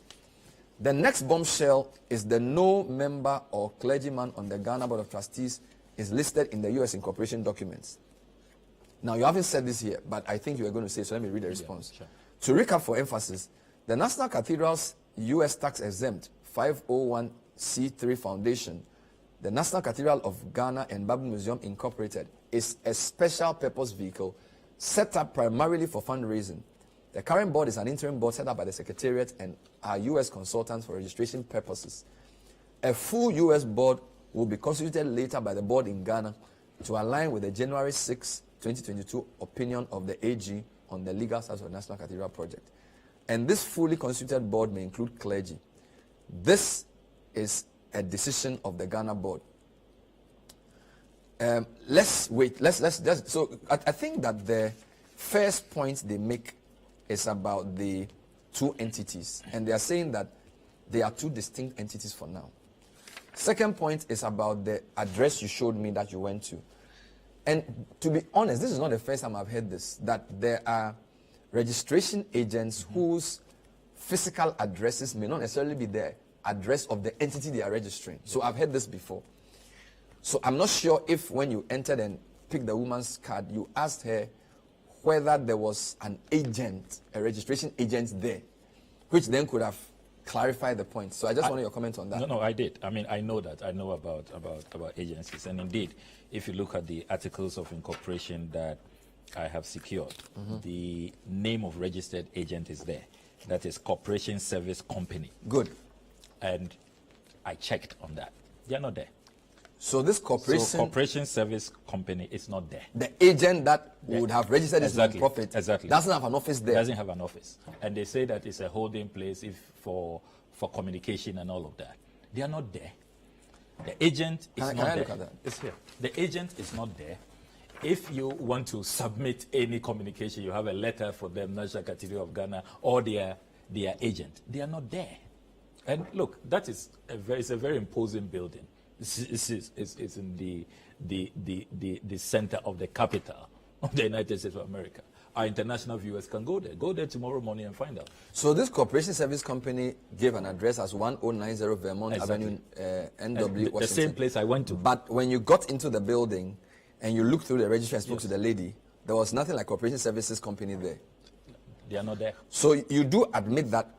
[SPEAKER 5] The next bombshell is the no member or clergyman on the Ghana Board of Trustees is listed in the U.S. incorporation documents. Now, you haven't said this here, but I think you are going to say, so let me read the response.
[SPEAKER 6] Yeah, sure.
[SPEAKER 5] To recap for emphasis, the National Cathedral's U.S. tax-exempt 501c3 foundation, the National Cathedral of Ghana and Bible Museum Incorporated, is a special purpose vehicle set up primarily for fundraising. The current board is an interim board set up by the Secretariat and our U.S. consultants for registration purposes. A full U.S. board will be constituted later by the board in Ghana to align with the January 6, 2022 opinion of the AG on the legal status of the National Cathedral project. And this fully constituted board may include clergy. This is a decision of the Ghana board. Let's wait. So I think that the first point they make is about the two entities, and they are saying that they are two distinct entities for now. Second point is about the address you showed me that you went to. And to be honest, this is not the first time I've heard this, that there are registration agents whose physical addresses may not necessarily be the address of the entity they are registering. So I've heard this before. So I'm not sure if when you entered and picked the woman's card, you asked her whether there was an agent, a registration agent there, which then could have clarified the point. So I just wanted your comment on that.
[SPEAKER 6] No, I did. I mean, I know that. I know about agencies. And indeed, if you look at the articles of incorporation that I have secured, the name of registered agent is there. That is Corporation Service Company.
[SPEAKER 5] Good.
[SPEAKER 6] And I checked on that. They are not there.
[SPEAKER 5] So this corporation...
[SPEAKER 6] So Corporation Service Company is not there.
[SPEAKER 5] The agent that would have registered as a profit doesn't have an office there.
[SPEAKER 6] Doesn't have an office. And they say that it's a holding place for communication and all of that. They are not there. The agent is not there. Can I look at that? It's here. The agent is not there. If you want to submit any communication, you have a letter for them, National Cathedral of Ghana, or their agent. They are not there. And look, that is it's a very imposing building. It's in the center of the capital of the United States of America. Our international viewers can go there. Go there tomorrow morning and find out.
[SPEAKER 5] So this Corporation Service Company gave an address as 1090 Vermont Avenue, NW, Washington.
[SPEAKER 6] The same place I went to.
[SPEAKER 5] But when you got into the building and you looked through the registry and spoke to the lady, there was nothing like Corporation Services Company there.
[SPEAKER 6] They are not there.
[SPEAKER 5] So you do admit that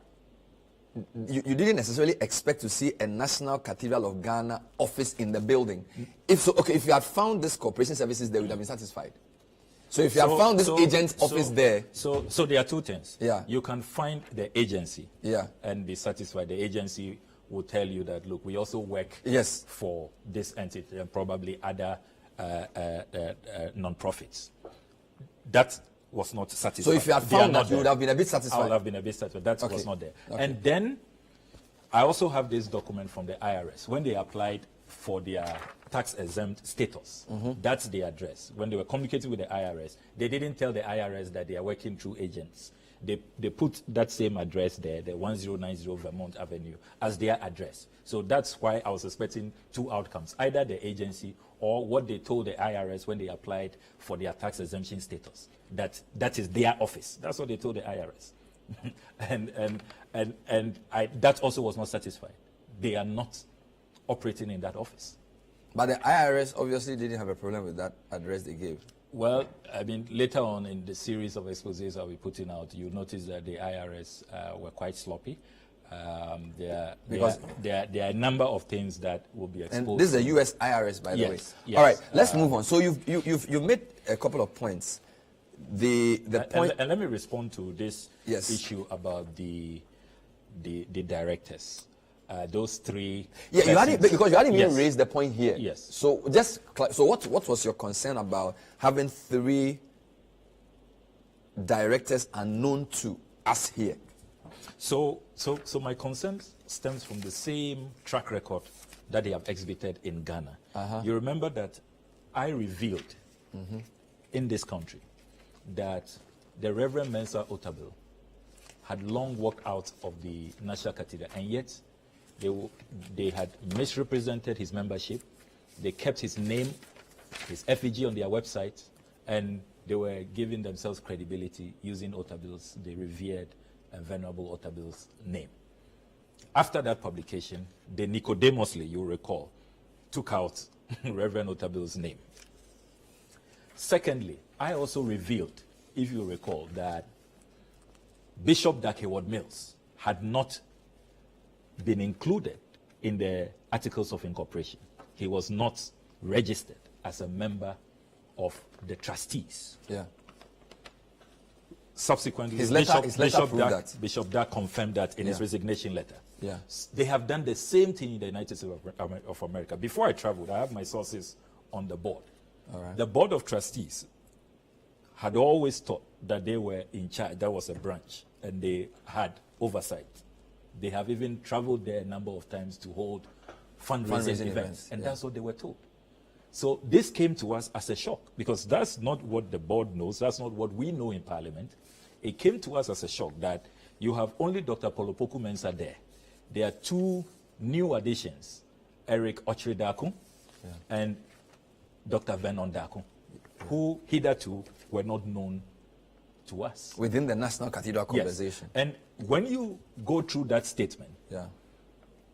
[SPEAKER 5] you didn't necessarily expect to see a National Cathedral of Ghana office in the building. If you had found this Corporation Services there, you would have been satisfied. So if you have found this agent's office there...
[SPEAKER 6] So there are two things.
[SPEAKER 5] Yeah.
[SPEAKER 6] You can find the agency,
[SPEAKER 5] yeah,
[SPEAKER 6] and be satisfied. The agency will tell you that, look, we also work,
[SPEAKER 5] yes,
[SPEAKER 6] for this entity and probably other non-profits. That was not satisfied.
[SPEAKER 5] So if you had found that, you would have been a bit satisfied.
[SPEAKER 6] I would have been a bit satisfied. That
[SPEAKER 5] Okay.
[SPEAKER 6] was not there.
[SPEAKER 5] Okay.
[SPEAKER 6] And then I also have this document from the IRS. When they applied for their tax-exempt status, that's the address. When they were communicating with the IRS, they didn't tell the IRS that they are working through agents. They put that same address there, the 1090 Vermont Avenue, as their address. So that's why I was expecting two outcomes, either the agency or what they told the IRS when they applied for their tax exemption status, that is their office. That's what they told the IRS. and that also was not satisfied. They are not operating in that office.
[SPEAKER 5] But the IRS obviously didn't have a problem with that address they gave.
[SPEAKER 6] Well, I mean, later on in the series of exposés I'll be putting out, you'll notice that the IRS were quite sloppy. There are a number of things that will be exposed.
[SPEAKER 5] And this is the U.S. IRS, by the way.
[SPEAKER 6] Yes.
[SPEAKER 5] All right, let's move on. So you've made a couple of points. The point.
[SPEAKER 6] And let me respond to this
[SPEAKER 5] Yes.
[SPEAKER 6] issue about the directors. Those three.
[SPEAKER 5] Yeah, you hadn't, because you hadn't even
[SPEAKER 6] Yes.
[SPEAKER 5] raised the point here.
[SPEAKER 6] Yes.
[SPEAKER 5] So what was your concern about having three directors unknown to us here?
[SPEAKER 6] So my concern stems from the same track record that they have exhibited in Ghana. You remember that I revealed in this country that the Reverend Mensa Otabil had long walked out of the National Cathedral, and yet they had misrepresented his membership. They kept his name, his effigy on their website, and they were giving themselves credibility using Otabil's, the revered and venerable Otabil's name. After that publication, they Nicodemously, you recall, took out Reverend Otabil's name. Secondly, I also revealed, if you recall, that Bishop Dakeward Mills had not been included in the Articles of Incorporation. He was not registered as a member of the trustees.
[SPEAKER 5] Yeah.
[SPEAKER 6] Subsequently,
[SPEAKER 5] His letter proved that.
[SPEAKER 6] Bishop Dak confirmed that in his resignation letter.
[SPEAKER 5] Yeah.
[SPEAKER 6] They have done the same thing in the United States of America. Before I traveled, I have my sources on the board.
[SPEAKER 5] All right.
[SPEAKER 6] The Board of Trustees had always thought that they were in charge. That was a branch, and they had oversight. They have even traveled there a number of times to hold fundraising events, and that's what they were told. So this came to us as a shock, because that's not what the board knows. That's not what we know in Parliament. It came to us as a shock that you have only Dr. Polopoku Mensah there. There are two new additions, Eric Ochridaku and Dr. Vernon Daku, who hitherto were not known to us.
[SPEAKER 5] Within the National Cathedral conversation.
[SPEAKER 6] Yes. And when you go through that statement,
[SPEAKER 5] Yeah.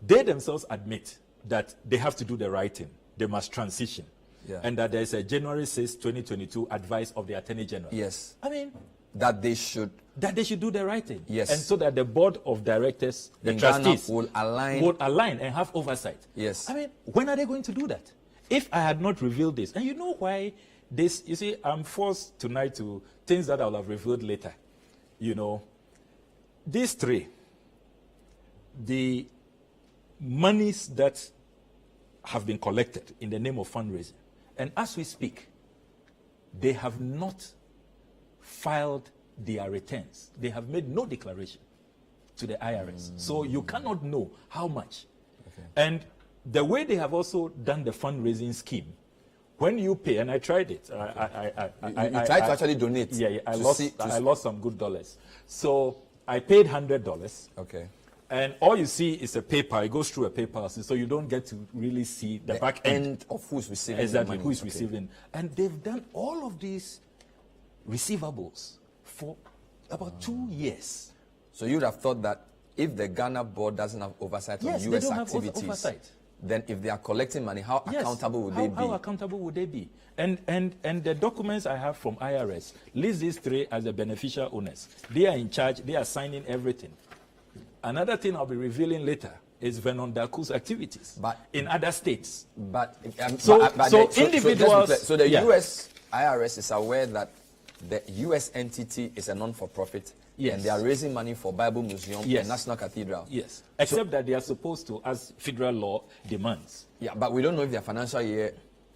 [SPEAKER 6] they themselves admit that they have to do the right thing. They must transition.
[SPEAKER 5] Yeah.
[SPEAKER 6] And that there's a January 6, 2022 advice of the Attorney General.
[SPEAKER 5] Yes.
[SPEAKER 6] I mean,
[SPEAKER 5] That they should.
[SPEAKER 6] do the right thing.
[SPEAKER 5] Yes.
[SPEAKER 6] And so that the board of directors, the
[SPEAKER 5] in Ghana
[SPEAKER 6] trustees,
[SPEAKER 5] will
[SPEAKER 6] align and have oversight.
[SPEAKER 5] Yes.
[SPEAKER 6] I mean, when are they going to do that? If I had not revealed this, and you know why this, you see, I'm forced tonight to things that I'll have revealed later. You know, these three, the monies that have been collected in the name of fundraising, and as we speak, they have not filed their returns. They have made no declaration to the IRS. So you cannot know how much. Okay. And the way they have also done the fundraising scheme, when you pay, and I tried it.
[SPEAKER 5] You tried to actually donate.
[SPEAKER 6] Yeah, I lost some good dollars. So I paid $100.
[SPEAKER 5] Okay.
[SPEAKER 6] And all you see is a paper. It goes through a paper, so you don't get to really see the back end
[SPEAKER 5] of who's receiving.
[SPEAKER 6] Exactly,
[SPEAKER 5] the money.
[SPEAKER 6] who is receiving. And they've done all of these receivables for about 2 years.
[SPEAKER 5] So you'd have thought that if the Ghana board doesn't have oversight on
[SPEAKER 6] Yes,
[SPEAKER 5] US
[SPEAKER 6] they don't
[SPEAKER 5] activities,
[SPEAKER 6] have oversight.
[SPEAKER 5] then if they are collecting money, how accountable would they be?
[SPEAKER 6] How accountable would they be? And the documents I have from IRS list these three as the beneficial owners. They are in charge. They are signing everything. Another thing I'll be revealing later is Vernon Daku's activities in other states.
[SPEAKER 5] But
[SPEAKER 6] individuals.
[SPEAKER 5] So the US IRS is aware that the US entity is a non-for-profit, and they are raising money for Bible Museum and National Cathedral.
[SPEAKER 6] Yes, except that they are supposed to, as federal law demands.
[SPEAKER 5] Yeah, but we don't know if their financial year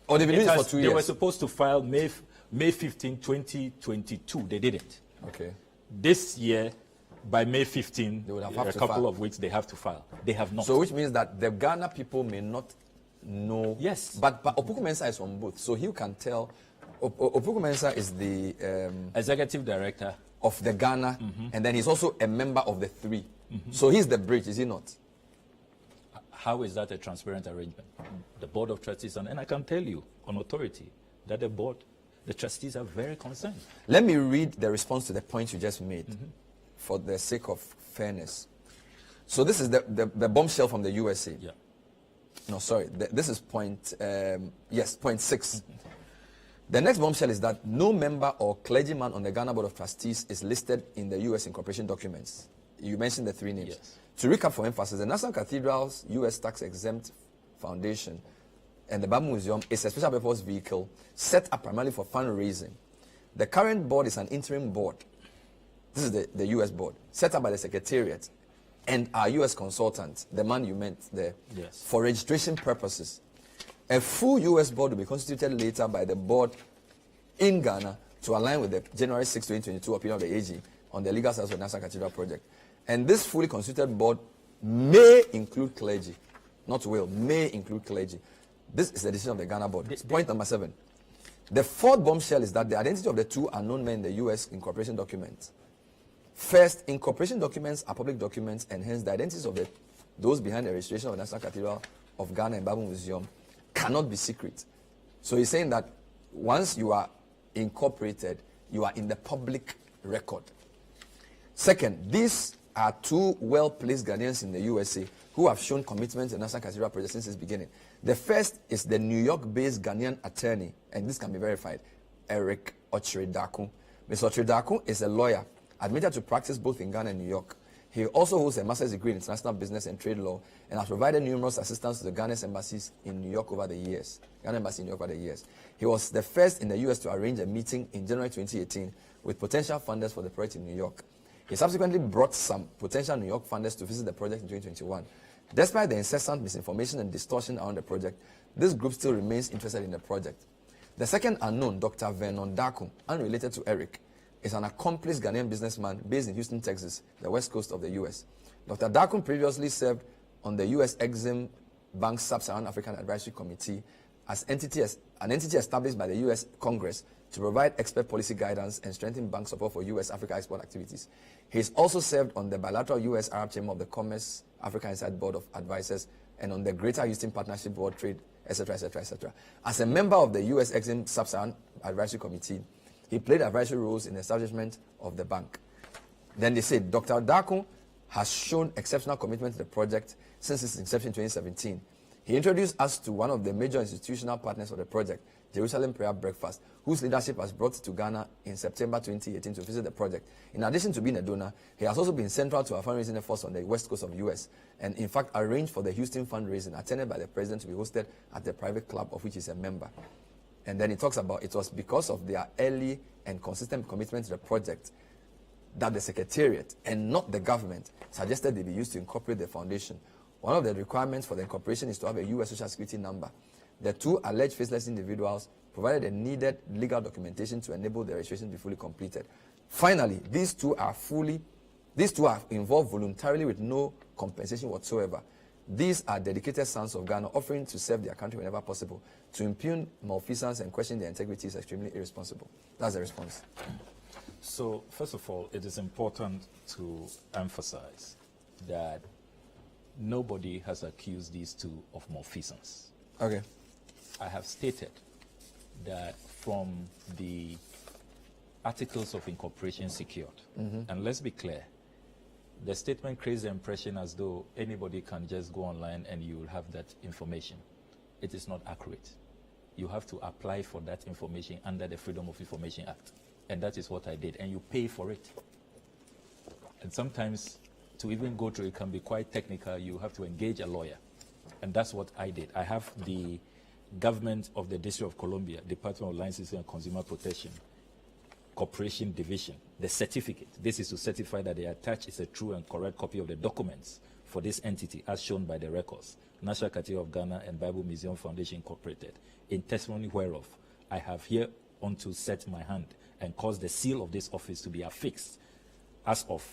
[SPEAKER 5] Or they've been doing it for 2 years?
[SPEAKER 6] They were supposed to file May 15, 2022. They didn't.
[SPEAKER 5] Okay.
[SPEAKER 6] This year, by May 15,
[SPEAKER 5] they would have
[SPEAKER 6] a
[SPEAKER 5] to
[SPEAKER 6] couple
[SPEAKER 5] file.
[SPEAKER 6] of weeks, they have to file. They have not.
[SPEAKER 5] So which means that the Ghana people may not know.
[SPEAKER 6] Yes.
[SPEAKER 5] But Opoku Mensah is on both. So he can tell. Opoku Mensah is the
[SPEAKER 6] executive director
[SPEAKER 5] of the Ghana, and then he's also a member of the three. So he's the bridge, is he not?
[SPEAKER 6] How is that a transparent arrangement? The board of trustees, and I can tell you on authority that the trustees are very concerned.
[SPEAKER 5] Let me read the response to the point you just made for the sake of fairness. So this is the bombshell from the USA.
[SPEAKER 6] Yeah.
[SPEAKER 5] No, sorry. This is point 6. The next bombshell is that no member or clergyman on the Ghana Board of Trustees is listed in the U.S. incorporation documents. You mentioned the 3 names.
[SPEAKER 6] Yes.
[SPEAKER 5] To recap for emphasis, the National Cathedral's U.S. tax-exempt foundation and the Bible Museum is a special purpose vehicle set up primarily for fundraising. The current board is an interim board. This is the U.S. board, set up by the Secretariat and our U.S. consultant, the man you meant there,
[SPEAKER 6] yes,
[SPEAKER 5] for registration purposes. A full U.S. board will be constituted later by the board in Ghana to align with the January 6, 2022 opinion of the AG on the legal status of the National Cathedral project. And this fully constituted board may include clergy, not will, may include clergy. This is the decision of the Ghana board. Point number 7. The fourth bombshell is that the identity of the 2 unknown men in the U.S. incorporation documents. First, incorporation documents are public documents, and hence the identities of those behind the registration of the National Cathedral of Ghana and Bible Museum cannot be secret. So he's saying that once you are incorporated, you are in the public record. Second, these are 2 well-placed Ghanaians in the USA who have shown commitment to the National Cathedral project since its beginning. The first is the New York-based Ghanaian attorney, and this can be verified, Eric Ochredakun. Mr. Ochredakun is a lawyer admitted to practice both in Ghana and New York. He also holds a master's degree in international business and trade law and has provided numerous assistance to the Ghanaian embassies in New York over the years. He was the first in the U.S. to arrange a meeting in January 2018 with potential funders for the project in New York. He subsequently brought some potential New York funders to visit the project in 2021. Despite the incessant misinformation and distortion around the project, this group still remains interested in the project. The second unknown, Dr. Vernon Dakum, unrelated to Eric, is an accomplished Ghanaian businessman based in Houston, Texas, the west coast of the U.S. Dr. Dakum previously served on the U.S. Exim Bank Sub-Saharan African Advisory Committee as an entity established by the U.S. Congress to provide expert policy guidance and strengthen bank support for U.S. Africa export activities. He has also served on the bilateral U.S. Arab Chamber of the Commerce Africa Inside Board of Advisors and on the Greater Houston Partnership Board Trade, etc., etc., etc. As a member of the U.S. Exim Sub-Saharan Advisory Committee, he played advisory roles in the establishment of the bank. Then they said Dr. Dakum has shown exceptional commitment to the project since its inception in 2017. He introduced us to one of the major institutional partners of the project, Jerusalem Prayer Breakfast, whose leadership has brought to Ghana in September 2018 to visit the project. In addition to being a donor, he has also been central to our fundraising efforts on the west coast of the U.S. and in fact arranged for the Houston fundraising attended by the president to be hosted at the private club of which he is a member. And then he talks about it was because of their early and consistent commitment to the project that the Secretariat and not the government suggested they be used to incorporate the foundation. One of the requirements for the incorporation is to have a U.S. Social Security number. The 2 alleged faceless individuals provided the needed legal documentation to enable the registration to be fully completed. Finally, these two are involved voluntarily with no compensation whatsoever. These are dedicated sons of Ghana offering to serve their country whenever possible. To impugn malfeasance and question their integrity is extremely irresponsible. That's the response.
[SPEAKER 6] So, first of all, it is important to emphasize that nobody has accused these 2 of malfeasance.
[SPEAKER 5] Okay.
[SPEAKER 6] I have stated that from the articles of incorporation secured, and let's be clear, the statement creates the impression as though anybody can just go online and you will have that information. It is not accurate. You have to apply for that information under the Freedom of Information Act. And that is what I did. And you pay for it. And sometimes to even go through it can be quite technical. You have to engage a lawyer. And that's what I did. I have the government of the District of Columbia, Department of Licensing and Consumer Protection, Corporation Division, the certificate. This is to certify that the attached is a true and correct copy of the documents for this entity, as shown by the records, National Cathedral of Ghana and Bible Museum Foundation Incorporated, in testimony whereof I have hereunto set my hand and caused the seal of this office to be affixed as of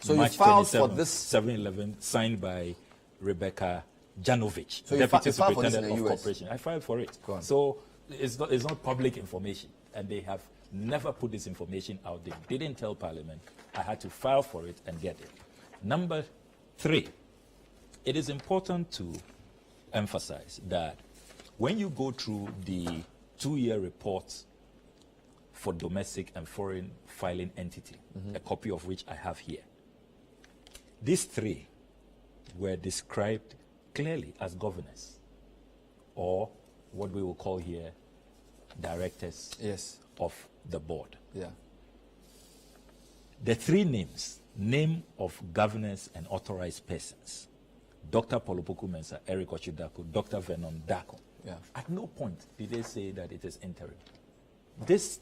[SPEAKER 5] So
[SPEAKER 6] March
[SPEAKER 5] you filed
[SPEAKER 6] 27,
[SPEAKER 5] for this
[SPEAKER 6] 7-11, signed by Rebecca Janovich,
[SPEAKER 5] So you
[SPEAKER 6] Deputy
[SPEAKER 5] filed for this in
[SPEAKER 6] Superintendent
[SPEAKER 5] the
[SPEAKER 6] of
[SPEAKER 5] US?
[SPEAKER 6] Corporation. I filed for it.
[SPEAKER 5] Go on.
[SPEAKER 6] So it's not public information, and they have never put this information out. They didn't tell Parliament. I had to file for it and get it. Number 3, it is important to emphasize that when you go through the 2-year reports for domestic and foreign filing entity, a copy of which I have here, these 3 were described clearly as governors, or what we will call here directors
[SPEAKER 5] Yes.
[SPEAKER 6] of the board.
[SPEAKER 5] Yeah.
[SPEAKER 6] The 3 names, name of governors and authorized persons, Dr. Polopoku Mensah, Eric Ochudako, Dr. Vernon Dako.
[SPEAKER 5] Yeah.
[SPEAKER 6] At no point did they say that it is interim. There's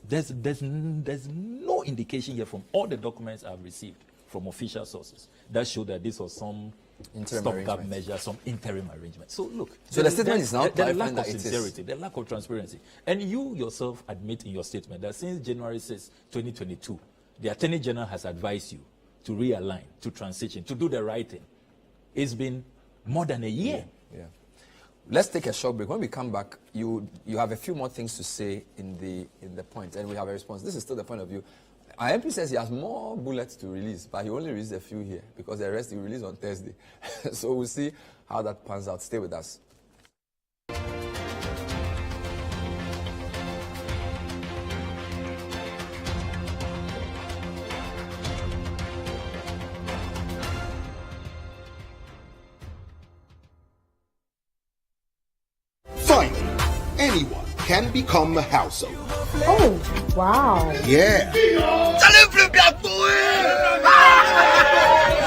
[SPEAKER 6] no indication here from all the documents I've received from official sources that show that this was some
[SPEAKER 5] Interim
[SPEAKER 6] stopgap
[SPEAKER 5] arrangement.
[SPEAKER 6] measure, some interim arrangement. So look,
[SPEAKER 5] So the statement is now
[SPEAKER 6] the lack
[SPEAKER 5] clarifying
[SPEAKER 6] of
[SPEAKER 5] that it is.
[SPEAKER 6] sincerity, the lack of transparency, and you yourself admit in your statement that since January 6, 2022, the Attorney General has advised you to realign, to transition, to do the right thing. It's been more than a year.
[SPEAKER 5] Yeah. Let's take a short break. When we come back, you have a few more things to say in the point, and we have a response. This is still the point of view. Our MP says he has more bullets to release, but he only released a few here because the rest he released on Thursday. So we'll see how that pans out. Stay with us.
[SPEAKER 8] Finally, anyone can become a household.
[SPEAKER 9] Oh, wow.
[SPEAKER 8] Yeah.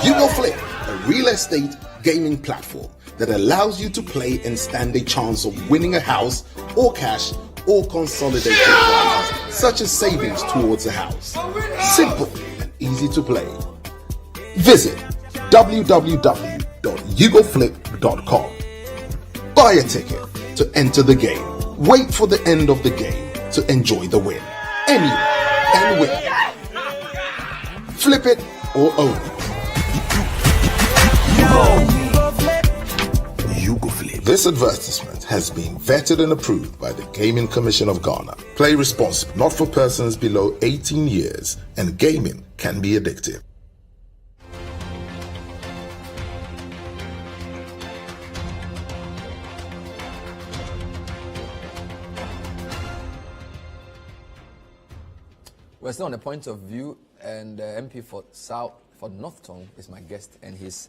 [SPEAKER 8] You Go Flip, a real estate gaming platform that allows you to play and stand a chance of winning a house or cash or consolidated prizes, such as savings towards a house. Simple and easy to play. Visit www.yougoflip.com. Buy a ticket to enter the game. Wait for the end of the game to enjoy the win. Anyone can win. Flip it or own it. You Go Flip. This advertisement has been vetted and approved by the Gaming Commission of Ghana. Play responsibly, not for persons below 18 years, and gaming can be addictive.
[SPEAKER 5] We're still on the point of view, and MP for North Tongue is my guest, and he's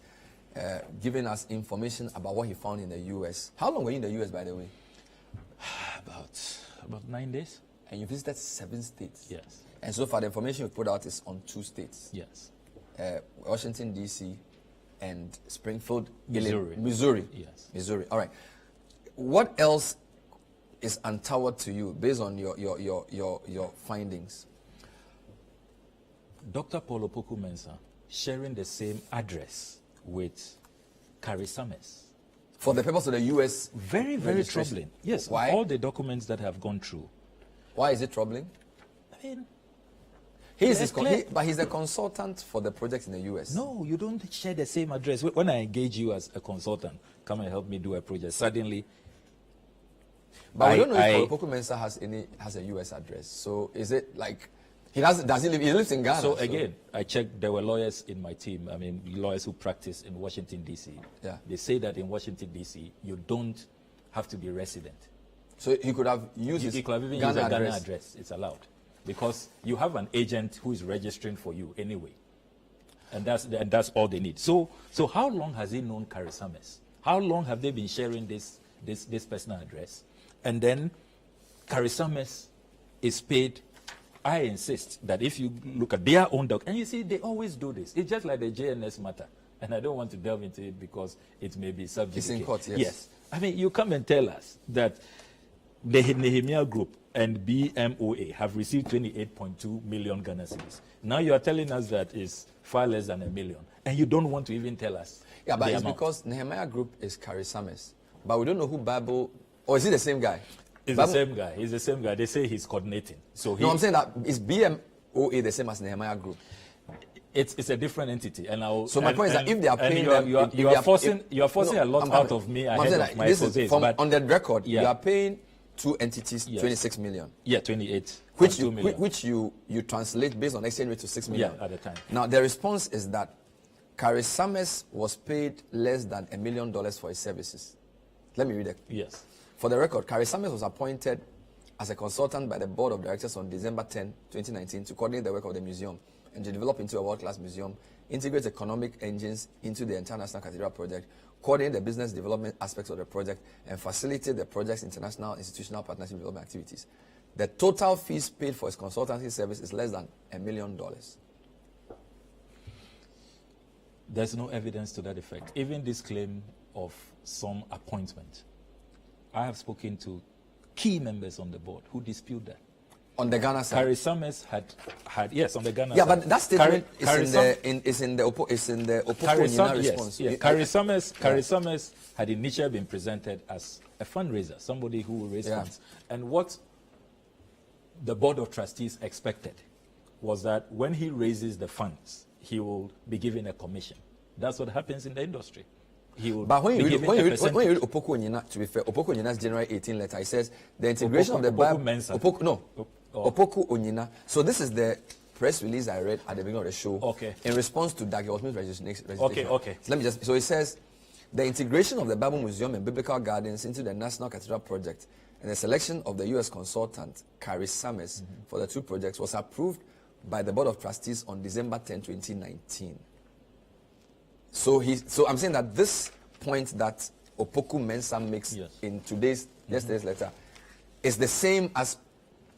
[SPEAKER 5] giving us information about what he found in the U.S. How long were you in the U.S., by the way?
[SPEAKER 6] About 9 days.
[SPEAKER 5] And you visited 7 states.
[SPEAKER 6] Yes.
[SPEAKER 5] And so far, the information you put out is on 2 states.
[SPEAKER 6] Yes.
[SPEAKER 5] Washington, D.C. and Springfield,
[SPEAKER 6] Missouri. Yes.
[SPEAKER 5] Missouri. All right. What else is untoward to you based on your findings?
[SPEAKER 6] Dr. Polopoku Mensah sharing the same address with Carrie Summers.
[SPEAKER 5] For the purpose of the U.S.
[SPEAKER 6] Very, very troubling. Yes.
[SPEAKER 5] Why?
[SPEAKER 6] All the documents that have gone through.
[SPEAKER 5] Why is it troubling?
[SPEAKER 6] I mean,
[SPEAKER 5] But he's a consultant for the project in the U.S.
[SPEAKER 6] No, you don't share the same address. When I engage you as a consultant, come and help me do a project, suddenly.
[SPEAKER 5] But we don't know if Polopoku Mensah has a U.S. address. So is it like he lives in Ghana?
[SPEAKER 6] So again, I checked. There were lawyers in my team. I mean, lawyers who practice in Washington D.C.
[SPEAKER 5] Yeah.
[SPEAKER 6] They say that in Washington D.C. you don't have to be resident.
[SPEAKER 5] So he could have used
[SPEAKER 6] You
[SPEAKER 5] his
[SPEAKER 6] could have even
[SPEAKER 5] Ghana
[SPEAKER 6] used a Ghana
[SPEAKER 5] address.
[SPEAKER 6] address. It's allowed because you have an agent who is registering for you anyway, and that's all they need. So how long has he known Carrie Summers? How long have they been sharing this personal address? And then Carrie Summers is paid. I insist that if you look at their own doc, and you see they always do this. It's just like the JNS matter, and I don't want to delve into it because it may be subject.
[SPEAKER 5] It's in court, yes.
[SPEAKER 6] Yes. I mean, you come and tell us that the Nehemiah Group and BMOA have received 28.2 million Ghana cedis. Now you are telling us that it's far less than $1 million, and you don't want to even tell us.
[SPEAKER 5] Yeah, but
[SPEAKER 6] the
[SPEAKER 5] it's
[SPEAKER 6] amount.
[SPEAKER 5] because Nehemiah Group is Karisames, but we don't know who Bible. Or is he the same guy?
[SPEAKER 6] He's
[SPEAKER 5] Bible,
[SPEAKER 6] the same guy. He's the same guy. They say he's coordinating. So he,
[SPEAKER 5] no, I'm saying that is BMOA the same as Nehemiah Group?
[SPEAKER 6] it's a different entity. And I'll,
[SPEAKER 5] So my point is that if they are paying
[SPEAKER 6] you are,
[SPEAKER 5] them,
[SPEAKER 6] you are,
[SPEAKER 5] if
[SPEAKER 6] you
[SPEAKER 5] they
[SPEAKER 6] are forcing a lot
[SPEAKER 5] I'm
[SPEAKER 6] out of me
[SPEAKER 5] I'm
[SPEAKER 6] ahead
[SPEAKER 5] saying
[SPEAKER 6] of
[SPEAKER 5] that
[SPEAKER 6] my
[SPEAKER 5] this is
[SPEAKER 6] exposés,
[SPEAKER 5] from
[SPEAKER 6] but
[SPEAKER 5] on the record.
[SPEAKER 6] Yeah.
[SPEAKER 5] You are paying two entities
[SPEAKER 6] Yes.
[SPEAKER 5] 26 million.
[SPEAKER 6] Yeah, 28.
[SPEAKER 5] Which
[SPEAKER 6] 2
[SPEAKER 5] you,
[SPEAKER 6] million.
[SPEAKER 5] which you translate based on exchange rate to 6 million.
[SPEAKER 6] Yeah, at the time.
[SPEAKER 5] Now the response is that Karisames was paid less than $1 million for his services. Let me read it.
[SPEAKER 6] Yes.
[SPEAKER 5] For the record, Karisames was appointed as a consultant by the board of directors on December 10, 2019 to coordinate the work of the museum and to develop into a world-class museum, integrate economic engines into the International Cathedral project, coordinate the business development aspects of the project, and facilitate the project's international institutional partnership development activities. The total fees paid for his consultancy service is less than $1 million.
[SPEAKER 6] There's no evidence to that effect. Even this claim of some appointment, I have spoken to key members on the board who dispute that.
[SPEAKER 5] On the Ghana side.
[SPEAKER 6] Karisames had yes, on the Ghana
[SPEAKER 5] Yeah,
[SPEAKER 6] side.
[SPEAKER 5] but that statement is in the Opoko
[SPEAKER 6] Karisam,
[SPEAKER 5] Nyina
[SPEAKER 6] yes,
[SPEAKER 5] response.
[SPEAKER 6] yes. Karisames had initially been presented as a fundraiser, somebody who will raise funds. And what the board of trustees expected was that when he raises the funds, he will be given a commission. That's what happens in the industry. He will
[SPEAKER 5] But when you read
[SPEAKER 6] Opoko
[SPEAKER 5] Opoko Nyina, to be fair, Opoko Nyina's January 18 letter, it says the integration of the Bible. Opoko Onyina. So this is the press release I read at the beginning of the show.
[SPEAKER 6] Okay.
[SPEAKER 5] In response to Dagi Osman's registration.
[SPEAKER 6] Okay.
[SPEAKER 5] So let me just. So it says the integration of the Bible Museum and Biblical Gardens into the National Cathedral project and the selection of the U.S. consultant Karisames for the two projects was approved by the Board of Trustees on December 10, 2019. So I'm saying that this point that Opoku Mensah makes in yesterday's letter is the same as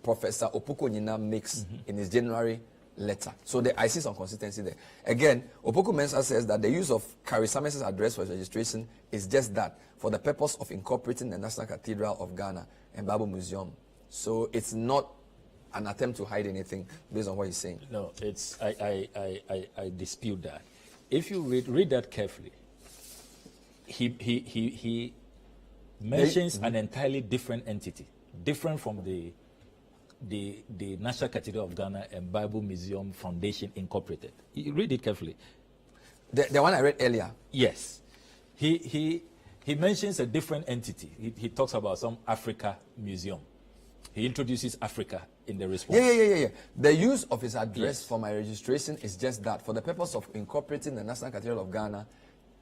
[SPEAKER 5] Professor Opoko Nyina makes in his January letter. So I see some consistency there. Again, Opoku Mensah says that the use of Karisames' address for his registration is just that, for the purpose of incorporating the National Cathedral of Ghana and Bible Museum. So it's not an attempt to hide anything based on what he's saying.
[SPEAKER 6] No, it's I dispute that. If you read that carefully, he mentions an entirely different entity, different from the National Cathedral of Ghana and Bible Museum Foundation Incorporated. You read it carefully.
[SPEAKER 5] The one I read earlier.
[SPEAKER 6] Yes, he mentions a different entity. He talks about some Africa museum. He introduces Africa in the response.
[SPEAKER 5] Yeah. The use of his address for my registration is just that, for the purpose of incorporating the National Cathedral of Ghana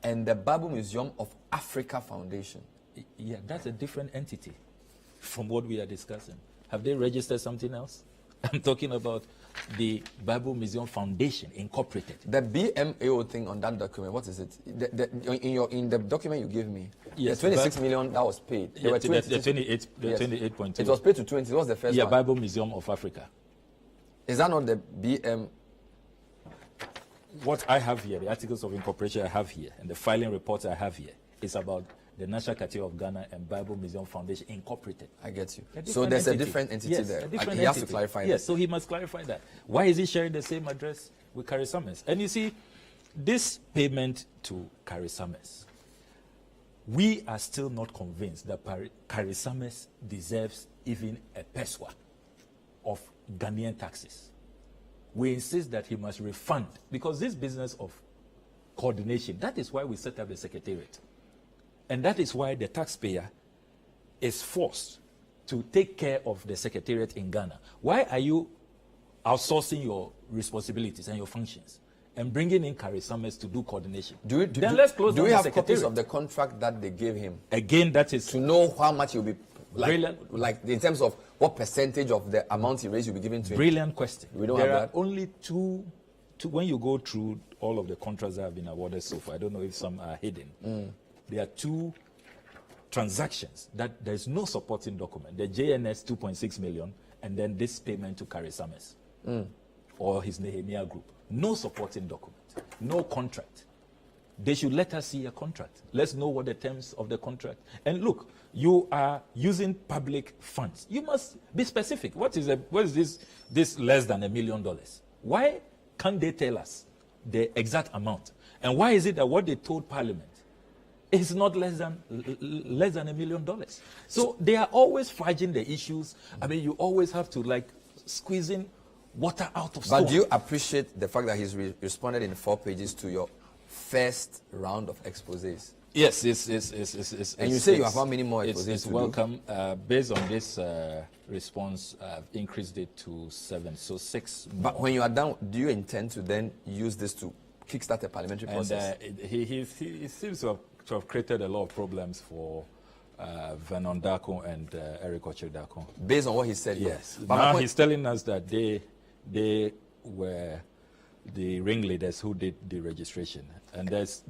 [SPEAKER 5] and the Bible Museum of Africa Foundation.
[SPEAKER 6] Yeah, that's a different entity from what we are discussing. Have they registered something else? I'm talking about the Bible Museum Foundation Incorporated.
[SPEAKER 5] The BMAO thing on that document, what is it? In the document you gave me,
[SPEAKER 6] yes,
[SPEAKER 5] the 26 million that was paid.
[SPEAKER 6] Yeah, the 28.2.
[SPEAKER 5] It was paid to 20. What was the first one?
[SPEAKER 6] Yeah, Bible Museum of Africa.
[SPEAKER 5] Is that not the BM?
[SPEAKER 6] What I have here, the articles of incorporation I have here, and the filing reports I have here, is about the National Cathedral of Ghana and Bible Museum Foundation Incorporated.
[SPEAKER 5] I get you. So there's a different entity there. He has to clarify that.
[SPEAKER 6] Yes, so he must clarify that. Why is he sharing the same address with Karisames? And you see, this payment to Karisames, we are still not convinced that Karisames deserves even a peswa of Ghanaian taxes. We insist that he must refund, because this business of coordination, that is why we set up the secretariat. And that is why the taxpayer is forced to take care of the secretariat in Ghana. Why are you outsourcing your responsibilities and your functions and bringing in Karisames to do coordination? Let's close down the secretariat.
[SPEAKER 5] Do we have copies of the contract that they gave him?
[SPEAKER 6] Again, that is
[SPEAKER 5] to know how much he'll be,
[SPEAKER 6] like
[SPEAKER 5] in terms of what percentage of the amount he raised you'll be giving to him.
[SPEAKER 6] Brilliant question.
[SPEAKER 5] We don't
[SPEAKER 6] there
[SPEAKER 5] have
[SPEAKER 6] are
[SPEAKER 5] that.
[SPEAKER 6] only two, when you go through all of the contracts that have been awarded so far, I don't know if some are hidden. There are two transactions that there is no supporting document. The JNS 2.6 million and then this payment to Karisames or his Nehemiah Group. No supporting document, no contract. They should let us see a contract. Let's know what the terms of the contract. And look, you are using public funds. You must be specific. What is this less than $1 million? Why can't they tell us the exact amount? And why is it that what they told Parliament is not less than $1 million? So they are always fudging the issues. I mean, you always have to like squeezing water out of stone.
[SPEAKER 5] But do you appreciate the fact that he's responded in 4 pages to your first round of exposés?
[SPEAKER 6] Yes,
[SPEAKER 5] and you say you have how many more exposés
[SPEAKER 6] it's
[SPEAKER 5] to
[SPEAKER 6] welcome. Based on this response, I've increased it to 7, so 6 more.
[SPEAKER 5] But when you are done, do you intend to then use this to kickstart a parliamentary process?
[SPEAKER 6] He seems to have created a lot of problems for Vernon Dako and Eric Ochodako.
[SPEAKER 5] Based on what he said,
[SPEAKER 6] yes.
[SPEAKER 5] But
[SPEAKER 6] now he's telling us that they were the ringleaders who did the registration, and there's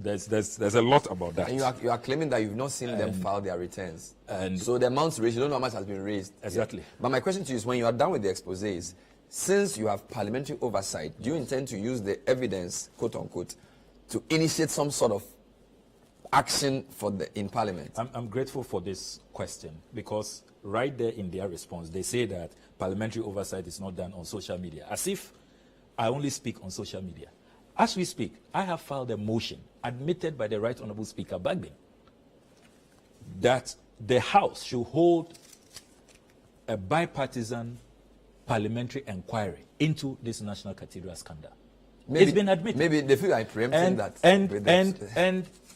[SPEAKER 6] a lot about that.
[SPEAKER 5] And you are claiming that you've not seen them file their returns, and so the amounts raised, you don't know how much has been raised.
[SPEAKER 6] Exactly.
[SPEAKER 5] Yet. But my question to you is, when you are done with the exposés, since you have parliamentary oversight, do you intend to use the evidence, quote unquote, to initiate some sort of action in Parliament?
[SPEAKER 6] I'm grateful for this question, because right there in their response, they say that parliamentary oversight is not done on social media, as if I only speak on social media. As we speak, I have filed a motion admitted by the Right Honourable Speaker Bagdin that the House should hold a bipartisan parliamentary inquiry into this National Cathedral scandal. It's been admitted.
[SPEAKER 5] Maybe they feel I'm preempting that.
[SPEAKER 6] And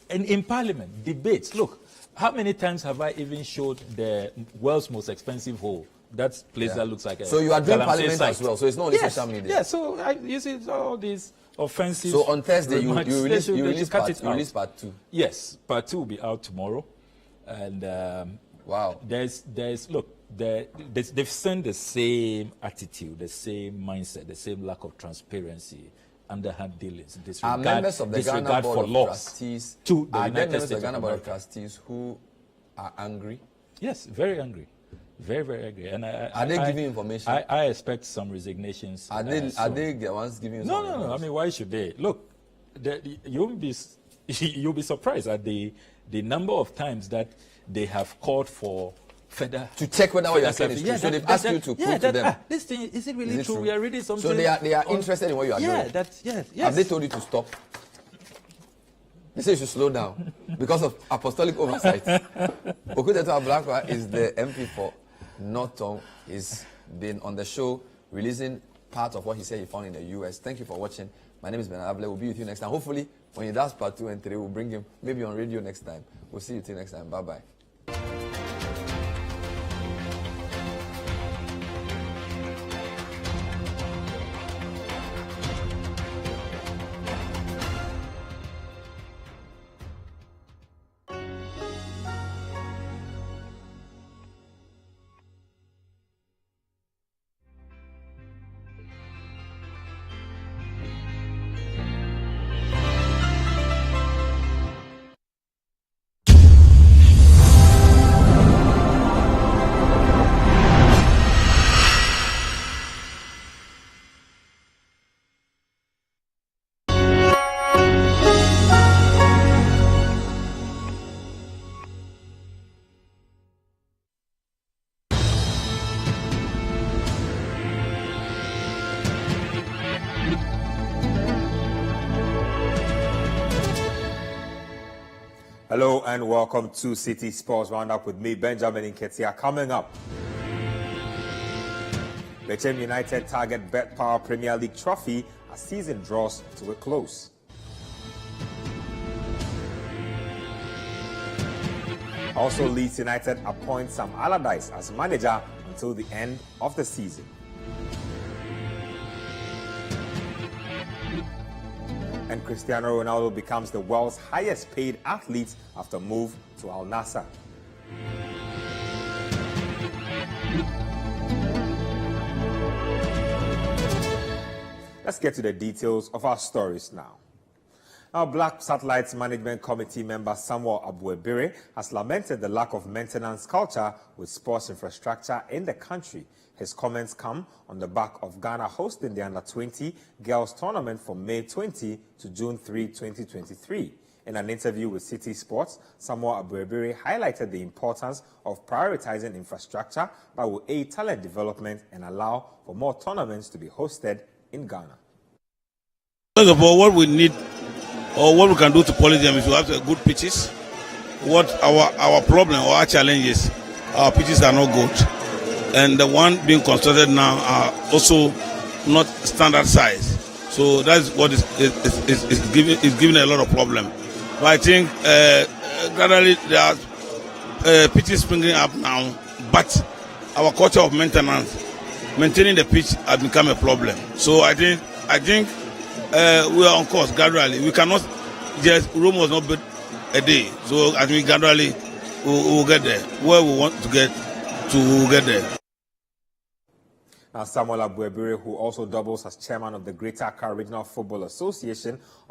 [SPEAKER 6] in Parliament, debates. Look, how many times have I even showed the world's most expensive hole? That place that looks like a...
[SPEAKER 5] So you are doing
[SPEAKER 6] Galamsey
[SPEAKER 5] Parliament
[SPEAKER 6] site.
[SPEAKER 5] as well, so it's not only social media.
[SPEAKER 6] Yeah, so you see all these offensive...
[SPEAKER 5] So on Thursday, you release part 2?
[SPEAKER 6] Yes, part 2 will be out tomorrow. And
[SPEAKER 5] wow.
[SPEAKER 6] They've sent the same attitude, the same mindset, the same lack of transparency, underhand dealings,
[SPEAKER 5] members of the Ghana Board of Trustees
[SPEAKER 6] to the United
[SPEAKER 5] members
[SPEAKER 6] States
[SPEAKER 5] of the Ghana
[SPEAKER 6] of
[SPEAKER 5] Board of
[SPEAKER 6] America.
[SPEAKER 5] Trustees who are angry?
[SPEAKER 6] Yes, very angry. Very, very angry. And
[SPEAKER 5] are they giving information?
[SPEAKER 6] I expect some resignations.
[SPEAKER 5] Are they the ones giving you some
[SPEAKER 6] No. I mean, why should they? Look, you'll be surprised at the number of times that they have called for further...
[SPEAKER 5] To check whether what you are saying is true. So they've asked you to prove to them.
[SPEAKER 6] This thing, is it really true? We are reading something...
[SPEAKER 5] So they are interested in what you are doing?
[SPEAKER 6] Yes.
[SPEAKER 5] Have they told you to stop? They say you should slow down because of apostolic oversight. Okuteto Ablakwa is the MP for Norton. He's been on the show releasing part of what he said he found in the US. Thank you for watching. My name is Ben Avle. We'll be with you next time. Hopefully, when he does part 2 and 3, we'll bring him maybe on radio next time. We'll see you till next time. Bye-bye.
[SPEAKER 10] Hello and welcome to City Sports Roundup with me, Benjamin Nketia. Coming up, Bechem United target Bet Power Premier League trophy as season draws to a close. Also, Leeds United appoint Sam Allardyce as manager until the end of the season. And Cristiano Ronaldo becomes the world's highest paid athlete after move to Al Nassr. Let's get to the details of our stories now. Our Black Satellites Management Committee member Samuel Abuebere has lamented the lack of maintenance culture with sports infrastructure in the country. His comments come on the back of Ghana hosting the Under-20 Girls Tournament from May 20 to June 3, 2023. In an interview with City Sports, Samuel Abuebere highlighted the importance of prioritizing infrastructure that will aid talent development and allow for more tournaments to be hosted in Ghana.
[SPEAKER 11] First of all, what we need or what we can do to polish them is to have good pitches. What our problem or our challenge is, our pitches are not good, and the one being constructed now are also not standard size. So that's what is giving a lot of problem. But I think gradually there are pitches springing up now, but our culture of maintenance, maintaining the pitch has become a problem. So I think we are on course gradually. We cannot just, Rome was not built a day. So I think gradually we'll get there. Where we want to get to, we'll get there.
[SPEAKER 10] Now, Samuel Abuebire, who also doubles as chairman of the Greater Accra Regional Football Association,